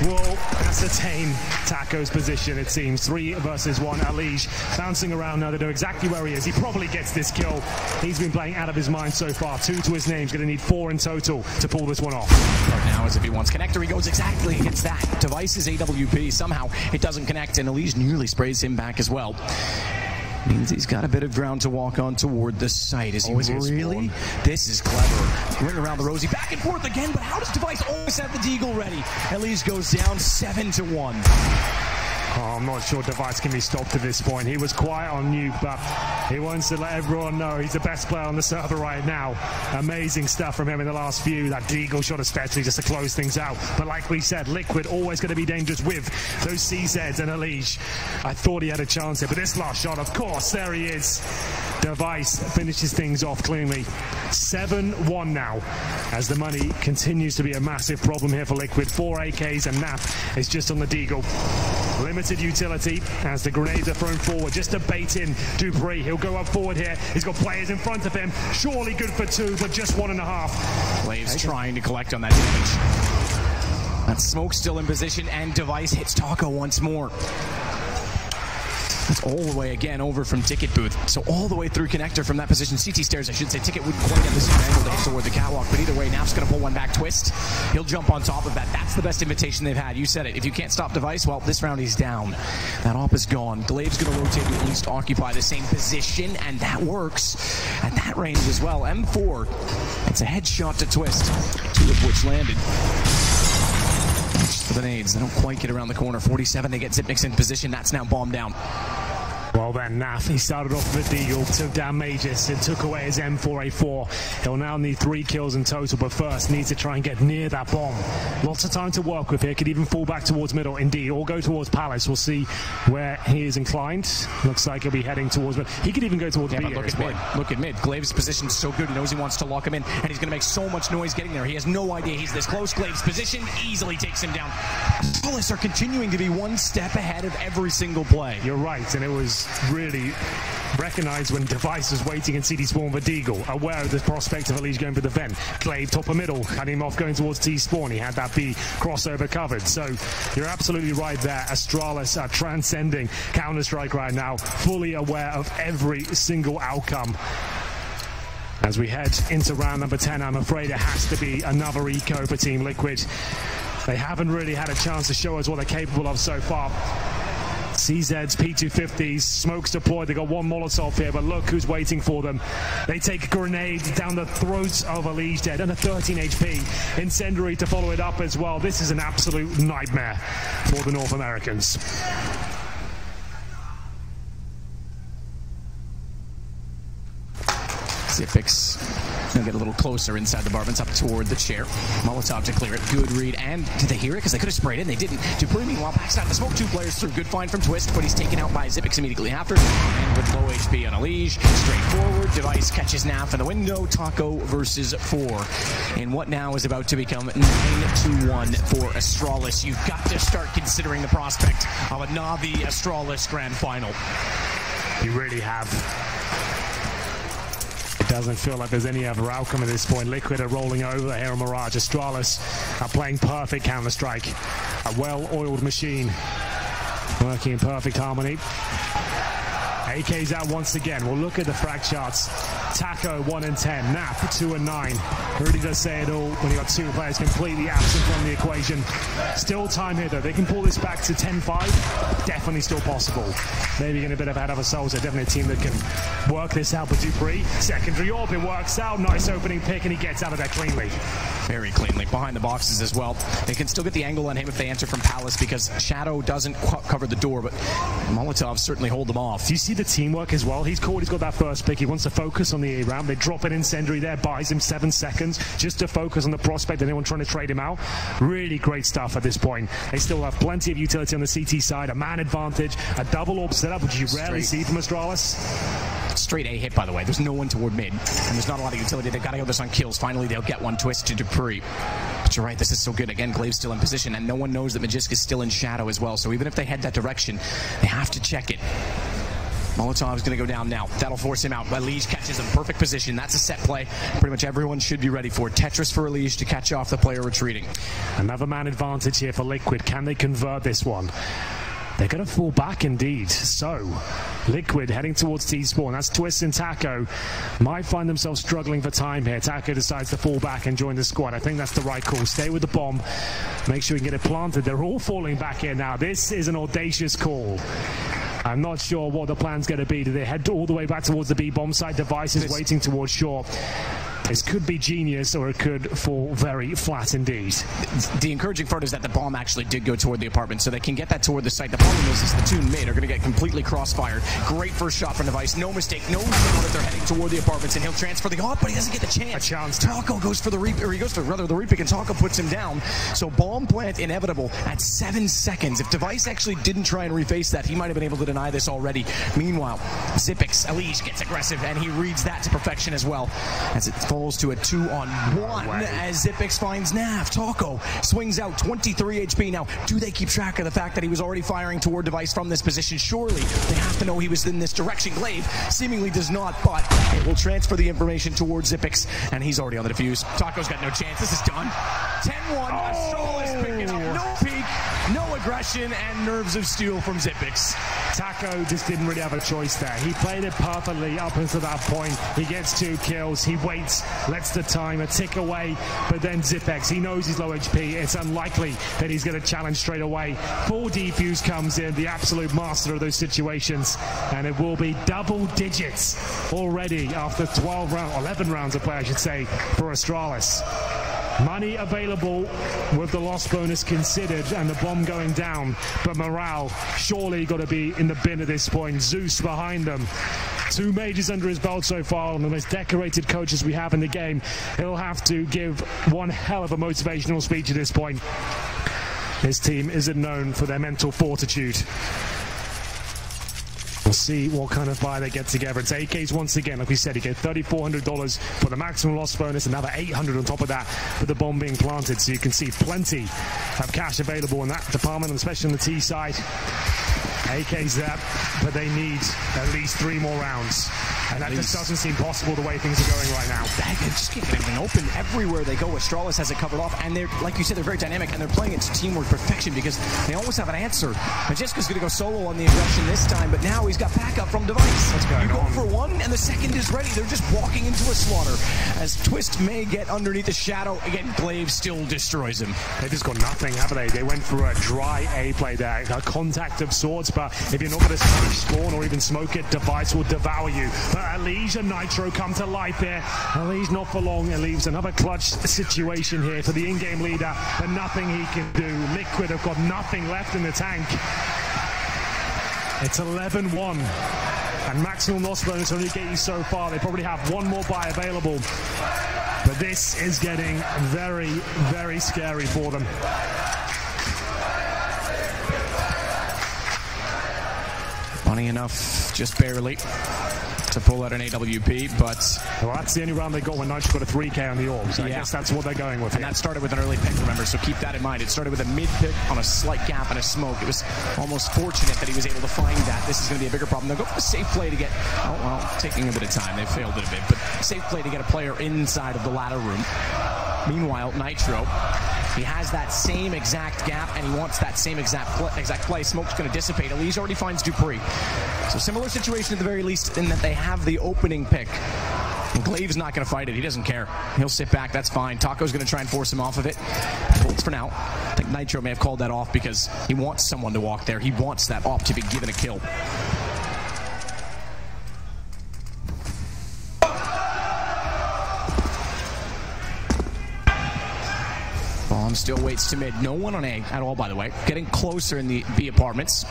will ascertain Taco's position, it seems. 3 versus 1. Alige bouncing around now. They know exactly where he is. He probably gets this kill. He's been playing out of his mind so far. 2 to his name. He's going to need 4 in total to pull this one off. Right now, as if he wants connector, he goes exactly against that. Device is AWP. Somehow it doesn't connect, and Alige nearly sprays him back as well. Means he's got a bit of ground to walk on toward the site. Is he really? This is clever. Ring around the rosy, back and forth again, but how does Device always have the deagle ready? Alige goes down 7-1. Oh, I'm not sure Device can be stopped at this point. He was quiet on Nuke, but he wants to let everyone know he's the best player on the server right now. Amazing stuff from him in the last few. That deagle shot especially just to close things out. But like we said, Liquid always going to be dangerous with those CZs and Alige. I thought he had a chance here, but this last shot, of course, there he is. Device finishes things off cleanly. 7-1 now, as the money continues to be a massive problem here for Liquid. 4 AKs and Nap is just on the deagle. Limited utility as the grenades are thrown forward just to bait in Dupree. He'll go up forward here. He's got players in front of him. Surely good for 2, but just 1.5. Glave's trying to collect on that damage. That smoke still in position, and Device hits Taco once more. That's all the way again over from Ticket booth. So all the way through connector from that position. CT stairs, I should say. Ticket wouldn't quite have the same angle to hit toward the catwalk, but either way, Nap's going to pull one back. Twist, he'll jump on top of that. That's the best invitation they've had. You said it. If you can't stop Device, well, this round he's down. That op is gone. Glave's going to rotate to at least occupy the same position, and that works at that range as well. M4, it's a headshot to Twist, 2 of which landed. For the nades, they don't quite get around the corner. 47, they get Zipnix in position. That's now bombed down. Well then, Naf, he started off with a deagle, took down Magus, and took away his M4A4. He'll now need 3 kills in total, but first needs to try and get near that bomb. Lots of time to work with here, could even fall back towards middle, indeed, or go towards Palace. We'll see where he is inclined. Looks like he'll be heading towards mid. He could even go towards B. Look at mid. Look at mid. Glave's position's so good, he knows he wants to lock him in, and he's going to make so much noise getting there. He has no idea he's this close. Glave's position easily takes him down. Astralis are continuing to be one step ahead of every single play. You're right, and it was really recognized when Device was waiting in CD spawn for Deagle, aware of the prospect of Alige going for the vent. Glaive top of middle, cutting him off going towards T spawn. He had that B crossover covered. So you're absolutely right there. Astralis are transcending Counter-Strike right now, fully aware of every single outcome. As we head into round number 10, I'm afraid it has to be another eco for Team Liquid. They haven't really had a chance to show us what they're capable of so far. CZs, P250s, smokes deployed. They got one Molotov here, but look who's waiting for them. They take a grenade down the throats of Alige dead, and a 13 HP. Incendiary to follow it up as well. This is an absolute nightmare for the North Americans. Zipix gonna get a little closer inside the Bartman's up toward the chair. Molotov to clear it. Good read. And did they hear it? Because they could have sprayed it and they didn't. Dupree, meanwhile, backs out of the smoke. 2 players through. Good find from Twist, but he's taken out by Zipix immediately after. And with low HP on Alige, straightforward. Device catches Naf in the window. Taco versus 4. In what now is about to become 9-1 for Astralis. You've got to start considering the prospect of a Navi Astralis Grand Final. You really have. Doesn't feel like there's any other outcome at this point. Liquid are rolling over here on Mirage. Astralis are playing perfect Counter-Strike. A well-oiled machine working in perfect harmony. AK's out once again. We'll look at the frag charts. Taco 1 and 10, Nap 2 and 9. Really does say it all when you got 2 players completely absent from the equation. Still time here though. They can pull this back to 10-5. Definitely still possible. Maybe getting a bit ahead of ourselves. They're definitely a team that can work this out with Dupree. Secondary orb, it works out. Nice opening pick and he gets out of there cleanly. Very cleanly. Behind the boxes as well. They can still get the angle on him if they enter from Palace because Shadow doesn't cover the door, but Molotov certainly hold them off. Do you see the teamwork as well? He's caught, he's got that first pick. He wants to focus on the A round. They drop an incendiary there, buys him 7 seconds just to focus on the prospect. Anyone trying to trade him out? Really great stuff at this point. They still have plenty of utility on the CT side, a man advantage, a double orb setup, which you rarely see from Astralis. Straight A hit, by the way. There's no one toward mid, and there's not a lot of utility. They've got to go this on kills. Finally, they'll get one. Twist to Dupree. But you're right, this is so good. Again, Glaive's still in position, and no one knows that Magisk is still in shadow as well. So even if they head that direction, they have to check it. Molotov's going to go down now. That'll force him out. Alige catches him. Perfect position. That's a set play. Pretty much everyone should be ready for it. Tetris for Alige to catch off the player retreating. Another man advantage here for Liquid. Can they convert this one? They're going to fall back indeed. So, Liquid heading towards T-Spawn. That's Twist and Taco. Might find themselves struggling for time here. Taco decides to fall back and join the squad. I think that's the right call. Stay with the bomb. Make sure you can get it planted. They're all falling back here now. This is an audacious call. I'm not sure what the plan's going to be. Do they head all the way back towards the B-bomb site? Device is waiting towards shore. This could be genius, or it could fall very flat indeed. The encouraging part is that the bomb actually did go toward the apartment, so they can get that toward the site. The problem is the 2 mid are going to get completely crossfired. Great first shot from Device. No mistake. No doubt that they're heading toward the apartments, and he'll transfer the op, but he doesn't get the chance. A chance. Taco goes for the reap, or he goes for rather the repick, and Taco puts him down. So bomb plant inevitable at 7 seconds. If Device actually didn't try and reface that, he might have been able to deny this already. Meanwhile, Zipix, Alige gets aggressive, and he reads that to perfection as well, as it falls to a 2-on-1 as Zipix finds Nav. Taco swings out, 23 HP. Now, do they keep track of the fact that he was already firing toward Device from this position? Surely they have to know he was in this direction. Glaive seemingly does not, but it will transfer the information towards Zipix, and he's already on the defuse. Taco's got no chance. This is done. 10-1. Astralis picking up. No peek, no aggression, and nerves of steel from Zipix. Taco just didn't really have a choice there. He played it perfectly up until that point. He gets 2 kills. He waits, lets the timer tick away, but then Zipix, he knows he's low HP. It's unlikely that he's going to challenge straight away. Full defuse comes in, the absolute master of those situations, and it will be double digits already after 11 rounds of play, I should say, for Astralis. Money available with the loss bonus considered and the bomb going down, but morale surely got to be in the bin at this point. Zeus behind them. 2 majors under his belt so far, one of the most decorated coaches we have in the game. He'll have to give one hell of a motivational speech at this point. His team isn't known for their mental fortitude. We'll see what kind of buy they get together. It's AKs once again. Like we said, you get $3,400 for the maximum loss bonus, another $800 on top of that for the bomb being planted. So you can see plenty of cash available in that department, especially on the T side. AK's that, but they need at least 3 more rounds. And that just doesn't seem possible the way things are going right now. They just keep getting open everywhere they go. Astralis has it covered off, and they're, like you said, they're very dynamic, and they're playing it to teamwork perfection because they always have an answer. Majiska's going to go solo on the aggression this time, but now he's got backup from Device. What's going on? You go for one, and the second is ready. They're just walking into a slaughter as Twist may get underneath the shadow. Again, Glaive still destroys him. They just got nothing, haven't they? They went for a dry A play there, a contact of sorts, but if you're not going to spawn or even smoke it, Device will devour you. But Alige and Nitro come to life here. Alige not for long. It leaves another clutch situation here for the in-game leader, but nothing he can do. Liquid have got nothing left in the tank. It's 11-1. And maximum loss bonus only get you so far. They probably have one more buy available. But this is getting very, very scary for them. Funny enough, just barely to pull out an AWP, but... Well, that's the only round they got when Nitro got a 3K on the orbs. I guess that's what they're going with. And that started with an early pick, remember, so keep that in mind. It started with a mid pick on a slight gap and a smoke. It was almost fortunate that he was able to find that. This is going to be a bigger problem. They'll go for a safe play to get... Oh, well, taking a bit of time. They failed it a bit, but safe play to get a player inside of the ladder room. Meanwhile, Nitro... He has that same exact gap, and he wants that same exact play. Smoke's going to dissipate. Alige already finds Dupree. So similar situation at the very least in that they have the opening pick. And Glaive's not going to fight it. He doesn't care. He'll sit back. That's fine. Taco's going to try and force him off of it. Bolts for now. I think Nitro may have called that off because he wants someone to walk there. He wants that op to be given a kill. Bomb still waits to mid. No one on A at all, by the way. Getting closer in the B apartments.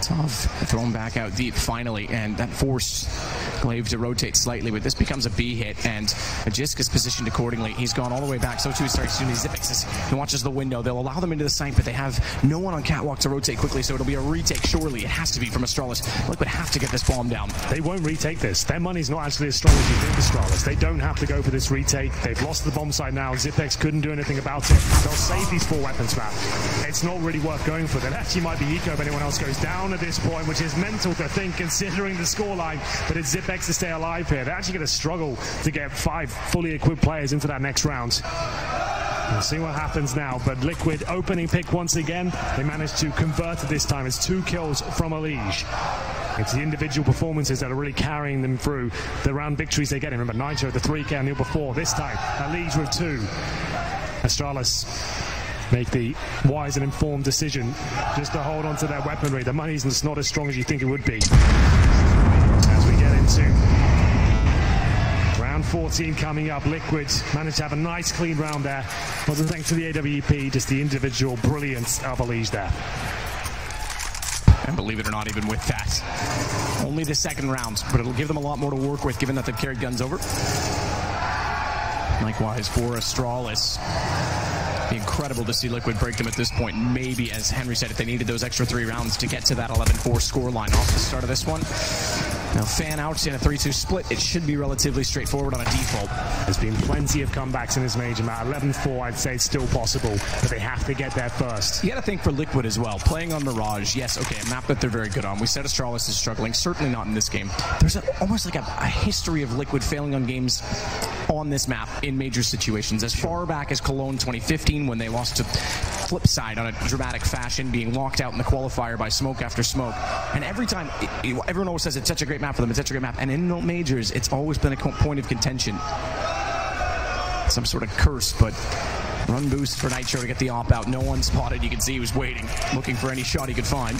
Molotov thrown back out deep finally, and that forced Glaive to rotate slightly, but this becomes a B hit, and Majiska's positioned accordingly. He's gone all the way back, so too starts doing these Zipex. He watches the window. They'll allow them into the site, but they have no one on catwalk to rotate quickly, so it'll be a retake. Surely it has to be from Astralis. Liquid have to get this bomb down. They won't retake this. Their money's not actually as strong as you think, Astralis. They don't have to go for this retake. They've lost the bomb site now. Zipex couldn't do anything about it. They'll save these 4 weapons map. It's not really worth going for. That actually might be eco if anyone else goes down at this point, which is mental to think considering the scoreline, but it's Zipex to stay alive here. They're actually going to struggle to get 5 fully equipped players into that next round. We'll see what happens now, but Liquid opening pick once again. They managed to convert it this time. It's 2 kills from Alige. It's the individual performances that are really carrying them through the round victories they're getting. Remember, Nitro the 3K and the before. This time, Alige with 2. Astralis make the wise and informed decision just to hold on to their weaponry. The money's just not as strong as you think it would be. As we get into round 14 coming up, Liquid managed to have a nice clean round there. Wasn't thanks to the AWP, just the individual brilliance of Alige there. And believe it or not, even with that, only the second round, but it'll give them a lot more to work with given that they've carried guns over. Likewise for Astralis. Incredible to see Liquid break them at this point. Maybe, as Henry said, if they needed those extra 3 rounds to get to that 11-4 scoreline off the start of this one. Now, fan out in a 3-2 split, it should be relatively straightforward on a default. There's been plenty of comebacks in this major map. 11-4, I'd say it's still possible, but they have to get there first. You got to think for Liquid as well. Playing on Mirage, yes, okay, a map that they're very good on. We said Astralis is struggling, certainly not in this game. There's almost like a history of Liquid failing on games on this map in major situations. As far back as Cologne 2015, when they lost to Flipside on a dramatic fashion, being locked out in the qualifier by smoke after smoke. And every time, everyone always says it's such a great map for them, it's such a great map. And in no majors, it's always been a point of contention. Some sort of curse, but run boost for Nitro to get the op out. No one spotted. You can see he was waiting, looking for any shot he could find.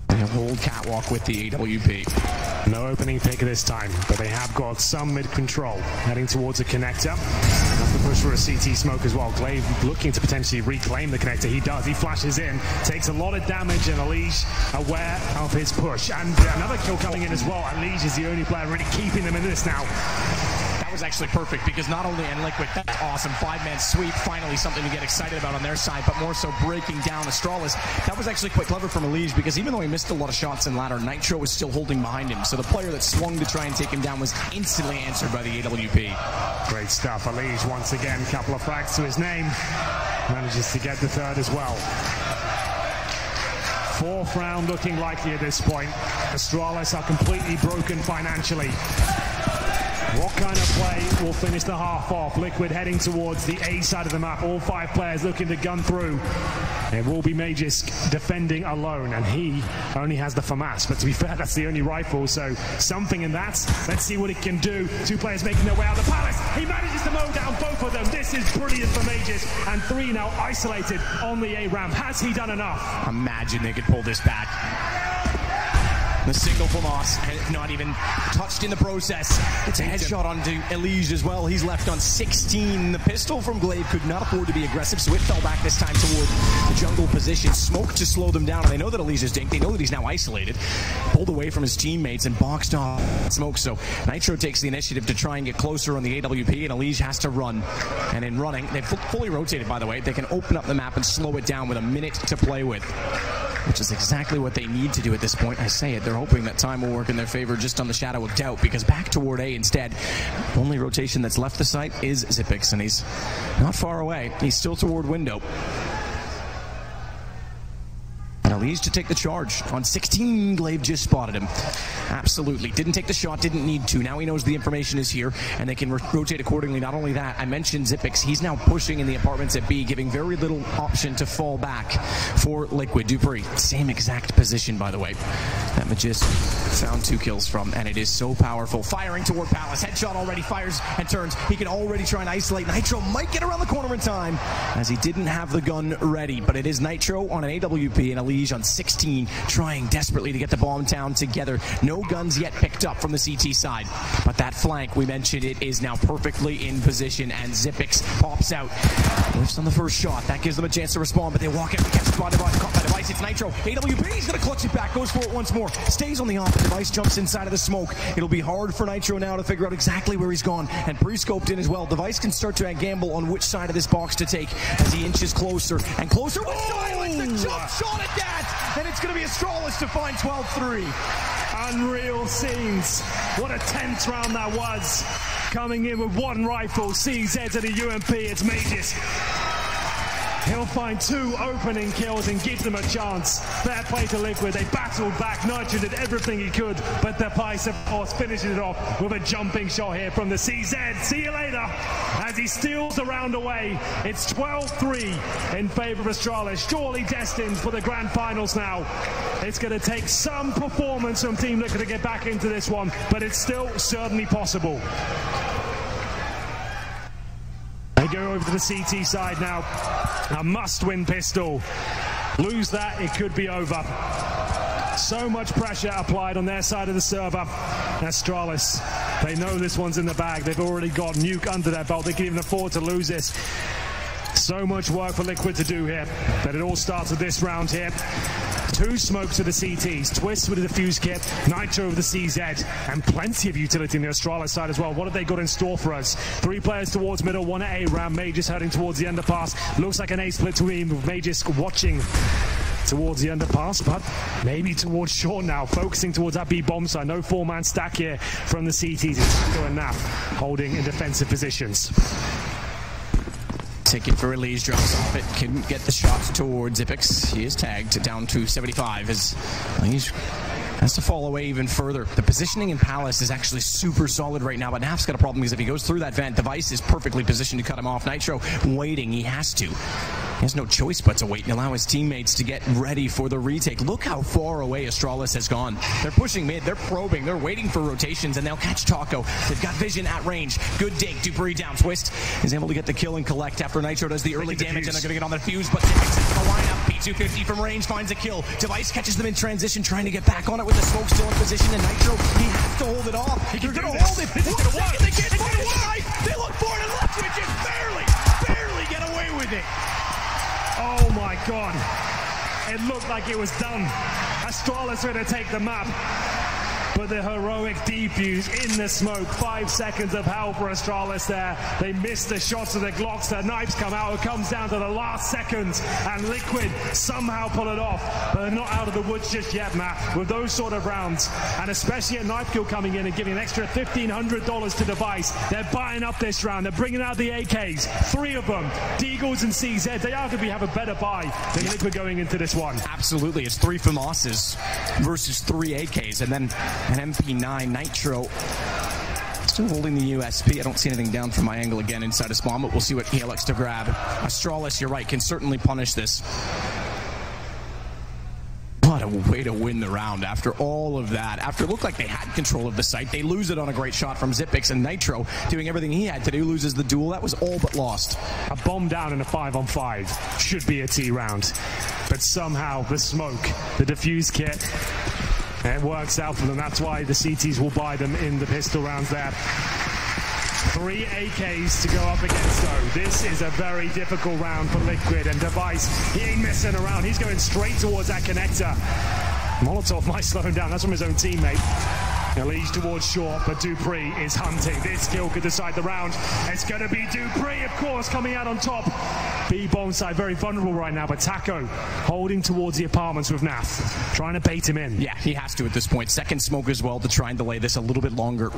They'll hold catwalk with the AWP. No opening pick this time, but they have got some mid-control. Heading towards a connector. That's the push for a CT smoke as well. Glaive looking to potentially reclaim the connector. He does. He flashes in. Takes a lot of damage, and Alige aware of his push. And another kill coming in as well. Alige is the only player really keeping them in this now. was actually perfect because not only and Liquid, that's awesome 5-man sweep, finally something to get excited about on their side, but more so breaking down Astralis. That was actually quite clever from Elige because even though he missed a lot of shots in ladder, Nitro was still holding behind him. So the player that swung to try and take him down was instantly answered by the AWP. Great stuff. Elige once again, couple of frags to his name. Manages to get the third as well. Fourth round looking likely at this point. Astralis are completely broken financially. What kind of play will finish the half off? Liquid heading towards the A side of the map. All 5 players looking to gun through. It will be Magisk defending alone, and he only has the FAMAS. But to be fair, that's the only rifle, so something in that. Let's see what it can do. 2 players making their way out of the Palace. He manages to mow down both of them. This is brilliant for Magisk. And 3 now isolated on the A ramp. Has he done enough? Imagine they could pull this back. The single from Moss, not even touched in the process. It's a headshot onto Elige as well. He's left on 16. The pistol from Glaive could not afford to be aggressive, so it fell back this time toward the jungle position. Smoke to slow them down, and they know that Elige is dinked. They know that he's now isolated. Pulled away from his teammates and boxed off Smoke, so Nitro takes the initiative to try and get closer on the AWP, and Elige has to run. And in running, they've fully rotated, by the way. They can open up the map and slow it down with a minute to play with, which is exactly what they need to do at this point. I say it, they're hoping that time will work in their favor just on the shadow of doubt, because back toward A instead, the only rotation that's left the site is Xyp9x, and he's not far away. He's still toward window. And Elige to take the charge. On 16, Glaive just spotted him. Absolutely. Didn't take the shot, didn't need to. Now he knows the information is here, and they can rotate accordingly. Not only that, I mentioned Xyp9x. He's now pushing in the apartments at B, giving very little option to fall back for Liquid. Dupree, same exact position, by the way, that Magisk found 2 kills from, and it is so powerful. Firing toward Palace. Headshot already, fires and turns. He can already try and isolate. Nitro might get around the corner in time, as he didn't have the gun ready, but it is Nitro on an AWP and Elige on 16, trying desperately to get the bomb down together. No guns yet picked up from the CT side, but that flank, we mentioned it, is now perfectly in position, and Xyp9x pops out. Whiffs on the first shot. That gives them a chance to respond, but they walk out and get spotted by Device. It's Nitro. AWP, he's going to clutch it back, goes for it once more, stays on the off. Device jumps inside of the smoke. It'll be hard for Nitro now to figure out exactly where he's gone, and pre-scoped in as well. Device can start to gamble on which side of this box to take as he inches closer and closer with silence. The jump shot at that, and it's going to be Astralis to find 12-3. Unreal scenes. What a tense round that was. Coming in with 1 rifle, CZ to the UMP, it's Magisk. He'll find 2 opening kills and give them a chance. Fair play to Liquid. They battled back. Nitro did everything he could, but the Pice, of course, finishes it off with a jumping shot here from the CZ. See you later. As he steals the round away, it's 12-3 in favor of Astralis. Surely destined for the grand finals now. It's going to take some performance from Team Liquid to get back into this one, but it's still certainly possible. They go over to the CT side now. A must-win pistol. Lose that, it could be over. So much pressure applied on their side of the server. Astralis, they know this one's in the bag. They've already got Nuke under their belt. They can even afford to lose this. So much work for Liquid to do here. But it all starts with this round here. 2 smokes to the CTs, Twist with a defuse kit, Nitro with the CZ, and plenty of utility in the Astralis side as well. What have they got in store for us? 3 players towards middle, 1 at A-Ram, Magisk heading towards the underpass. Looks like an A-split between with Magisk watching towards the underpass, but maybe towards short now, focusing towards that B-bomb side. No 4-man stack here from the CTs. It's Taco and Naf holding in defensive positions. Ticket for Elige drops off it. Couldn't get the shot towards Xyp9x. He is tagged down to 75 as Elige has to fall away even further. The positioning in Palace is actually super solid right now, but Naf's got a problem because if he goes through that vent, Device is perfectly positioned to cut him off. Nitro waiting. He has to. He has no choice but to wait and allow his teammates to get ready for the retake. Look how far away Astralis has gone. They're pushing mid, they're probing, they're waiting for rotations, and they'll catch Taco. They've got vision at range. Good dink. Dupree down. Twist is able to get the kill and collect after Nitro does the early damage, and they're going to get on the fuse, but Xyp9x is the lineup. P250 from range finds a kill. Device catches them in transition, trying to get back on it with the smoke still in position, and Nitro, he has to hold it off. They're going to hold it. 1 second, they can't find it. They look for it, and Liquid just barely get away with it. Oh my God. It looked like it was done. Astralis are going to take the map. but the heroic defuse in the smoke. 5 seconds of hell for Astralis there. They missed the shots of their Glocks, their knives come out. It comes down to the last seconds, and Liquid somehow pull it off, but they're not out of the woods just yet, Matt, with those sort of rounds, and especially a knife kill coming in and giving an extra $1,500 to Device. They're buying up this round. They're bringing out the AKs, 3 of them, Deagles and CZ. They arguably have a better buy than Liquid going into this one. Absolutely. It's 3 FAMASs versus 3 AKs, and then an MP9 Nitro. Still holding the USP. I don't see anything down from my angle again inside a spawn, but we'll see what he elects to grab. Astralis, you're right, can certainly punish this. What a way to win the round after all of that. After it looked like they had control of the site, they lose it on a great shot from Xyp9x, and Nitro, doing everything he had to do, loses the duel. That was all but lost. A bomb down in a 5-on-5 should be a T round, but somehow the smoke, the diffuse kit, it works out for them. That's why the CTs will buy them in the pistol rounds there. 3 AKs to go up against, though. This is a very difficult round for Liquid, and Device, he ain't messing around. He's going straight towards that connector. Molotov might slow him down. That's from his own teammate. Elige towards short, but dupreeh is hunting. This kill could decide the round. It's going to be dupreeh, of course, coming out on top. B-bomb side very vulnerable right now, but Taco holding towards the apartments with Nath, trying to bait him in. Yeah, he has to at this point. Second smoke as well to try and delay this a little bit longer.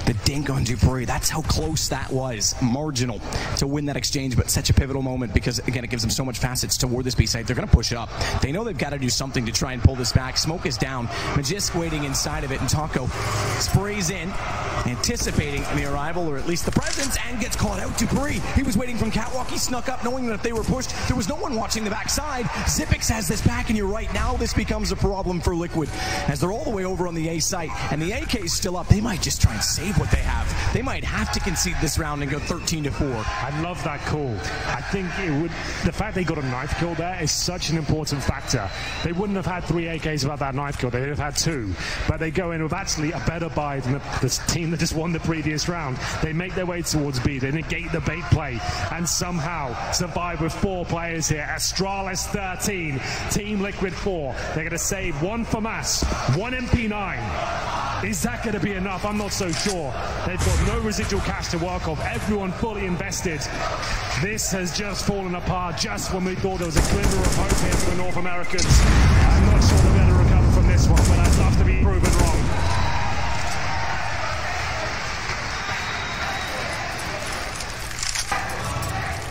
The dink on dupreeh, that's how close that was. Marginal to win that exchange, but such a pivotal moment because, again, it gives them so much facets toward this B site. They're going to push up. They know they've got to do something to try and pull this back. Smoke is down. Magisk waiting inside of it, and Taco sprays in, anticipating the arrival, or at least the presence, and gets caught out. dupreeh, he was waiting from catwalk. He snuck up knowing that if they were pushed, there was no one watching the backside. Xyp9x has this back, and you're right. Now this becomes a problem for Liquid as they're all the way over on the A site, and the AK is still up. They might just try and save what they have. They might have to concede this round and go 13-4. I love that call. I think it would. The fact they got a knife kill there is such an important factor. They wouldn't have had 3 AKs without that knife kill. They would have had 2. But they go in with actually a better buy than the team that just won the previous round. They make their way towards B. They negate the bait play and somehow survive with 4 players here. Astralis 13, Team Liquid 4. They're going to save 1 FAMAS, 1 MP9. Is that going to be enough? I'm not so sure. They've got no residual cash to work off. Everyone fully invested. This has just fallen apart just when we thought there was a glimmer of hope here for the North Americans. I'm not sure they're going to recover from this one, but I'd love to be proven wrong.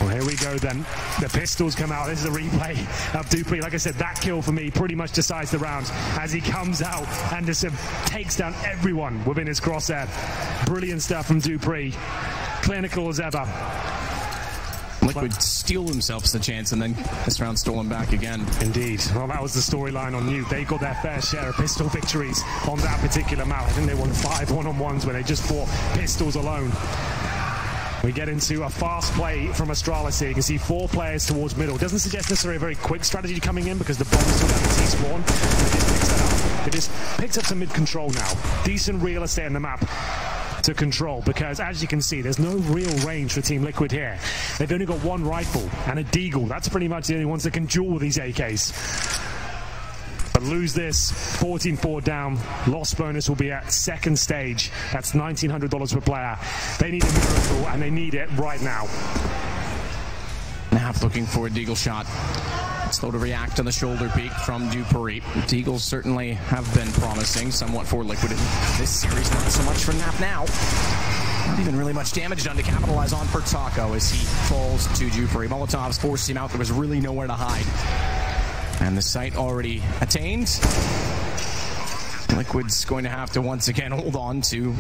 Well, here we go then. The pistols come out. This is a replay of dupreeh. Like I said, that kill for me pretty much decides the round as he comes out and just takes down everyone within his crosshair. Brilliant stuff from dupreeh. Clinical as ever. Liquid steal themselves the chance, and then this round stolen back again. Indeed. Well, that was the storyline on Nuke. They got their fair share of pistol victories on that particular map. I think they won 5 one-on-ones where they just fought pistols alone. We get into a fast play from Astralis here. You can see 4 players towards middle. Doesn't suggest necessarily a very quick strategy coming in because the bomb's still down the T-spawn. It just picks up some mid-control now. Decent real estate in the map to control, because as you can see, there's no real range for Team Liquid here. They've only got 1 rifle and a deagle. That's pretty much the only ones that can duel these AKs. But lose this, 14-4 down. Loss bonus will be at second stage. That's $1,900 per player. They need a miracle, and they need it right now. Nav looking for a deagle shot. Slow to react on the shoulder peek from dupreeh. Deagles certainly have been promising somewhat for Liquid in this series. Not so much for Nap now. Not even really much damage done to capitalize on for Taco as he falls to dupreeh. Molotovs forced him out. There was really nowhere to hide. And the site already attained. Liquid's going to have to once again hold on to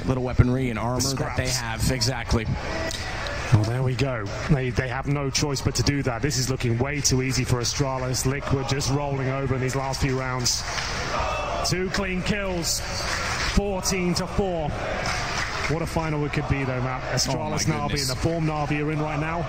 little weaponry and armor that they have. Exactly. Well, there we go. They have no choice but to do that. This is looking way too easy for Astralis. Liquid just rolling over in these last few rounds. 2 clean kills. 14-4. What a final it could be, though, Matt. Astralis, Na'Vi, and the form Na'Vi are in right now.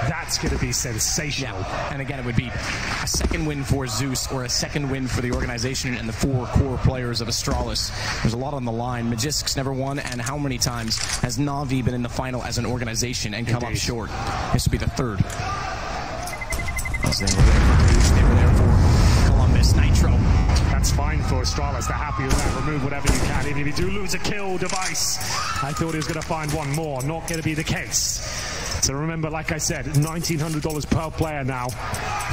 That's going to be sensational. Yeah. And again, it would be a second win for Zeus, or a second win for the organization and the 4 core players of Astralis. There's a lot on the line. Magisk's never won, and how many times has Na'Vi been in the final as an organization and come up short? This would be the 3rd. They were there for Columbus. Nitro. That's It's fine for Astralis. They're happy with that. Remove whatever you can. Even if you do lose a kill, Device, I thought he was going to find one more. Not going to be the case. So remember, like I said, $1,900 per player now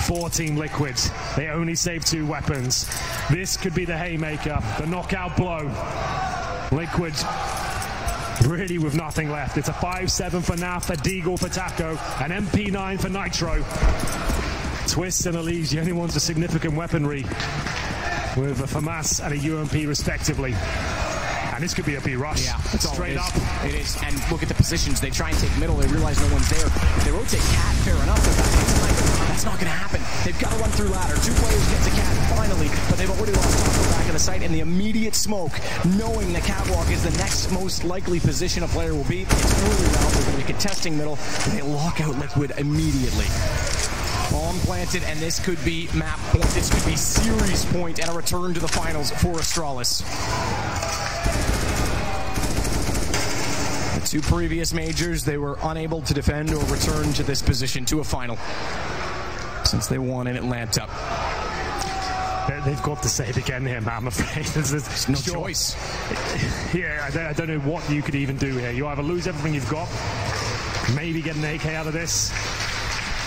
for Team Liquid. They only save 2 weapons. This could be the haymaker, the knockout blow. Liquid really with nothing left. It's a 5-7 for Naf, a Deagle for Taco, an MP9 for Nitro. Twist and Elise, the only ones with significant weaponry, with a FAMAS and a UMP respectively. And this could be a B rush. Yeah, that's straight up. It is. And look at the positions. They try and take middle. They realize no one's there. If they rotate Cat, fair enough. That's not going to happen. They've got to run through ladder. 2 players get to Cat finally, but they've already lost Taco back in the site. And the immediate smoke, knowing the catwalk is the next most likely position a player will be. It's early round. They're going to be contesting middle, and they lock out Liquid immediately. Bomb planted, and this could be map point. This could be series point and a return to the finals for Astralis. The 2 previous majors, they were unable to defend or return to this position to a final since they won in Atlanta. They've got to say it again here, man, I'm afraid. There's no choice. Yeah, I don't know what you could even do here. You either lose everything you've got, maybe get an AK out of this,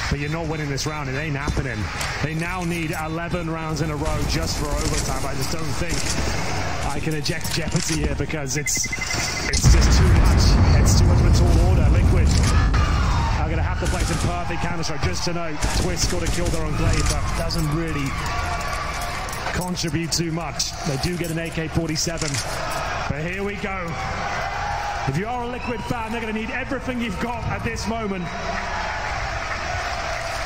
but you're not winning this round. It ain't happening. They now need 11 rounds in a row just for overtime. I just don't think I can eject Jeopardy here because it's just too much. It's too much of a tall order. Liquid are going to have to play some perfect Counter-Strike. Just to note, Twist got to kill their own Glaive, but doesn't really contribute too much. They do get an AK-47, but here we go. If you are a Liquid fan, they're going to need everything you've got at this moment.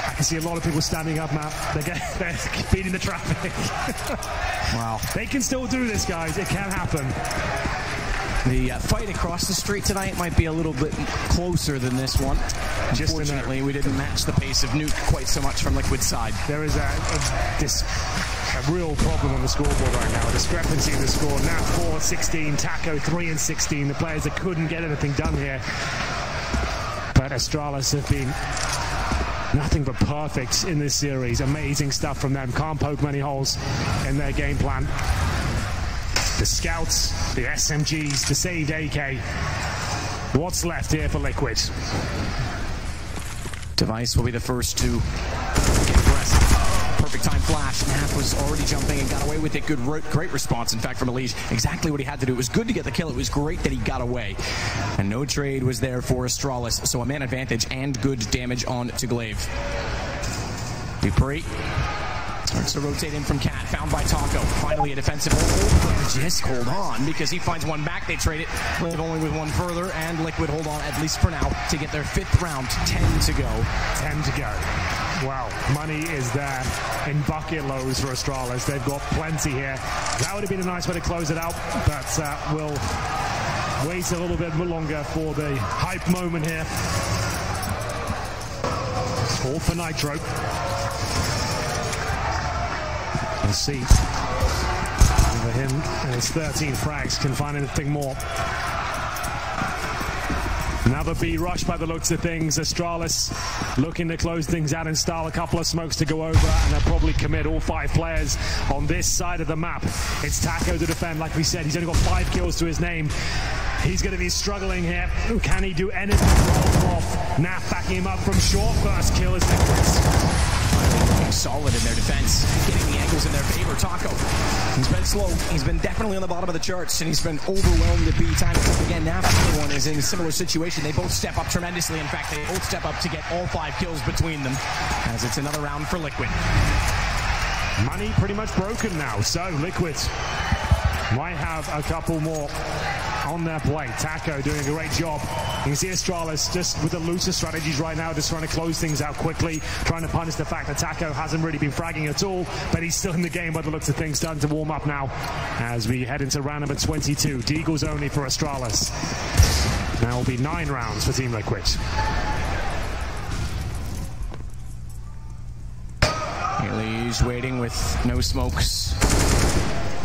I can see a lot of people standing up, Matt. They're beating the traffic. Wow. They can still do this, guys. It can happen. The fight across the street tonight might be a little bit closer than this one. Unfortunately, we didn't match the pace of Nuke quite so much from Liquid's side. There is a real problem on the scoreboard right now. A discrepancy in the score. Now 4-16, Taco 3-16. The players that couldn't get anything done here. But Astralis have been nothing but perfect in this series. Amazing stuff from them. Can't poke many holes in their game plan. The scouts, the SMGs, the saved AK. What's left here for Liquid? Device will be the first to get aggressive. Perfect time flash. Naf was already jumping and got away with it. Great response, in fact, from Elise. Exactly what he had to do. It was good to get the kill. It was great that he got away. And no trade was there for Astralis. So a man advantage and good damage on to Glaive. Dupree starts to rotate in from Cat, found by Taco. Finally a defensive hold. Just hold on, because he finds one back. They trade it. Live only with one further, and Liquid hold on, at least for now, to get their 5th round. 10 to go. 10 to go. Wow, money is there in bucket loads for Astralis. They've got plenty here. That would have been a nice way to close it out, but we'll wait a little bit longer for the hype moment here. All for Nitro. And see whether him and his 13 frags can find anything more. Another B rush by the looks of things. Astralis looking to close things out, install a couple of smokes to go over, and they'll probably commit all 5 players on this side of the map. It's Taco to defend. Like we said, he's only got 5 kills to his name. He's going to be struggling here. Can he do anything to roll off? Naf backing him up from short. First kill is Liquid. Solid in their defense, getting the angles in their favor. Taco, he's been slow. He's been definitely on the bottom of the charts, and he's been overwhelmed at B time. Again, now everyone is in a similar situation. They both step up tremendously. In fact, they both step up to get all 5 kills between them, as it's another round for Liquid. Money pretty much broken now, so Liquid might have a couple more on their plate. Taco doing a great job. You can see Astralis just with the looser strategies right now, just trying to close things out quickly, trying to punish the fact that Taco hasn't really been fragging at all, but he's still in the game by the looks of things, starting to warm up now as we head into round number 22. Deagles only for Astralis. Now will be 9 rounds for Team Liquid. He's waiting with no smokes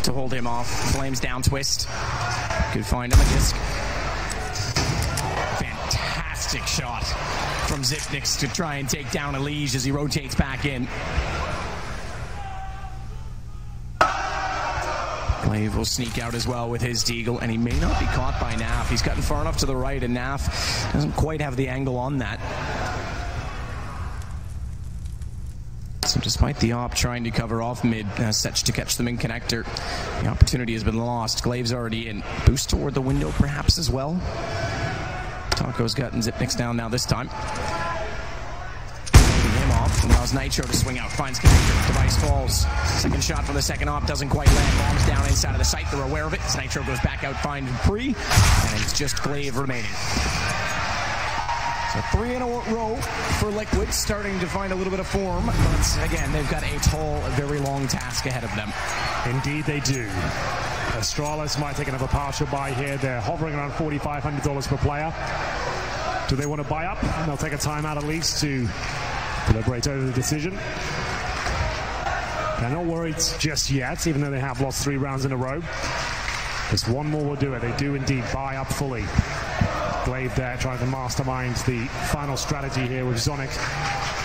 to hold him off. Flames down, Twist. Could find him a disc. Fantastic shot from Zipnix to try and take down Elige as he rotates back in. Glaive will sneak out as well with his deagle, and he may not be caught by Naf. He's gotten far enough to the right, and Naf doesn't quite have the angle on that. So despite the op trying to cover off mid, Sech to catch them in connector, the opportunity has been lost. Glaive's already in. Boost toward the window perhaps as well. Taco's gotten Zipnik's down now this time. Him off, allows Nitro to swing out, finds connector, device falls. Second shot from the second op doesn't quite land. Bombs down inside of the site, they're aware of it. As Nitro goes back out, finds Pre, and it's just Glaive remaining. So 3 in a row for Liquid, starting to find a little bit of form. But again, they've got a tall, very long task ahead of them. Indeed they do. Astralis might take another partial buy here. They're hovering around $4,500 per player. Do they want to buy up? They'll take a timeout at least to deliberate over the decision. They're not worried just yet, even though they have lost 3 rounds in a row. Just one more will do it. They do indeed buy up fully. Glaive there trying to mastermind the final strategy here with Zonic.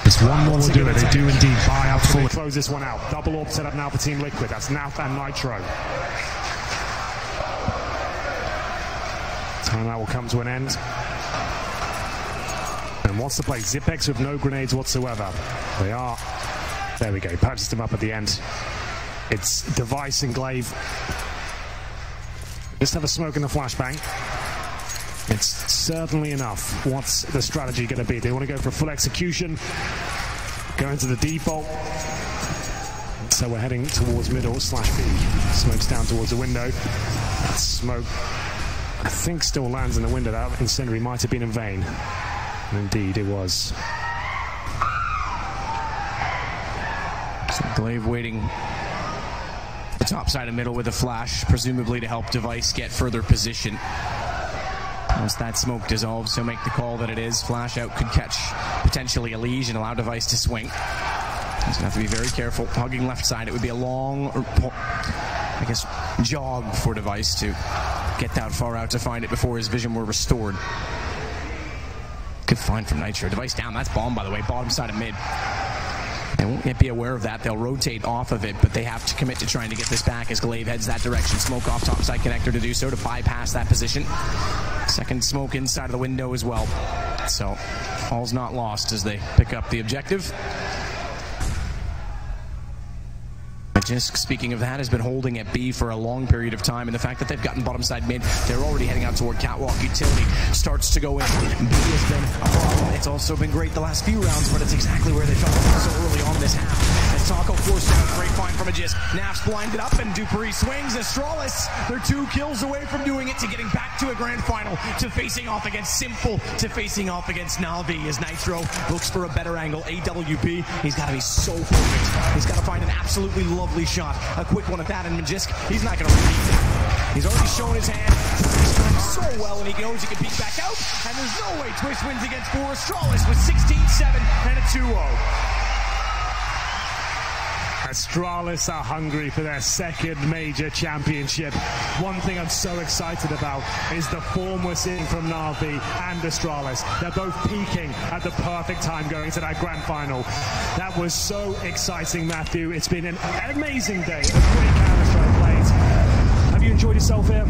Just one more will do it. They do indeed buy up fully. Close this one out. Double orb set up now for Team Liquid. That's Naf and Nitro. Timeout will come to an end. And what's the play? Zipex with no grenades whatsoever. They are. There we go. Purchased him up at the end. It's Device and Glaive. Just have a smoke in the flashbang. It's certainly enough. What's the strategy going to be? They want to go for full execution. Go into the default. So we're heading towards middle /B. Smoke's down towards the window. That smoke, I think, still lands in the window. That incendiary might have been in vain. And indeed, it was. So Glaive waiting the top side of middle with a flash, presumably to help Device get further position. Once that smoke dissolves, he'll make the call that it is. Flash out could catch potentially a Liege and allow Device to swing. He's going to have to be very careful. Hugging left side, it would be a long, I guess, jog for Device to get that far out to find it before his vision were restored. Good find from Nitro. Device down, that's bomb, by the way, bottom side of mid. They won't yet be aware of that. They'll rotate off of it, but they have to commit to trying to get this back as Glaive heads that direction. Smoke off topside connector to do so, to bypass that position. Second smoke inside of the window as well. So all's not lost as they pick up the objective. Just speaking of that, has been holding at B for a long period of time, and the fact that they've gotten bottom side mid, they're already heading out toward Catwalk. Utility starts to go in. B has been a problem. It's also been great the last few rounds, but it's exactly where they felt so early on this half. And Taco forced out a great find from a Jist. Naf's blinded up, and Dupree swings. Astralis, they're 2 kills away from doing it, to getting back to a grand final, to facing off against Simple, to facing off against Na'Vi as Nitro looks for a better angle. AWP, he's got to be so perfect. He's got to find an absolutely lovely shot. A quick one at that, and Magisk, he's not going to repeat that. He's already shown his hand. He's trying so well, and he knows he can peek back out, and there's no way Twist wins against 4. Astralis with 16-7 and a 2-0. Astralis are hungry for their second major championship. One thing I'm so excited about is the form we're seeing from Na'Vi and Astralis. They're both peaking at the perfect time going into that grand final. That was so exciting, Matthew. It's been an amazing day. A great Counter-Strike plays. Have you enjoyed yourself here?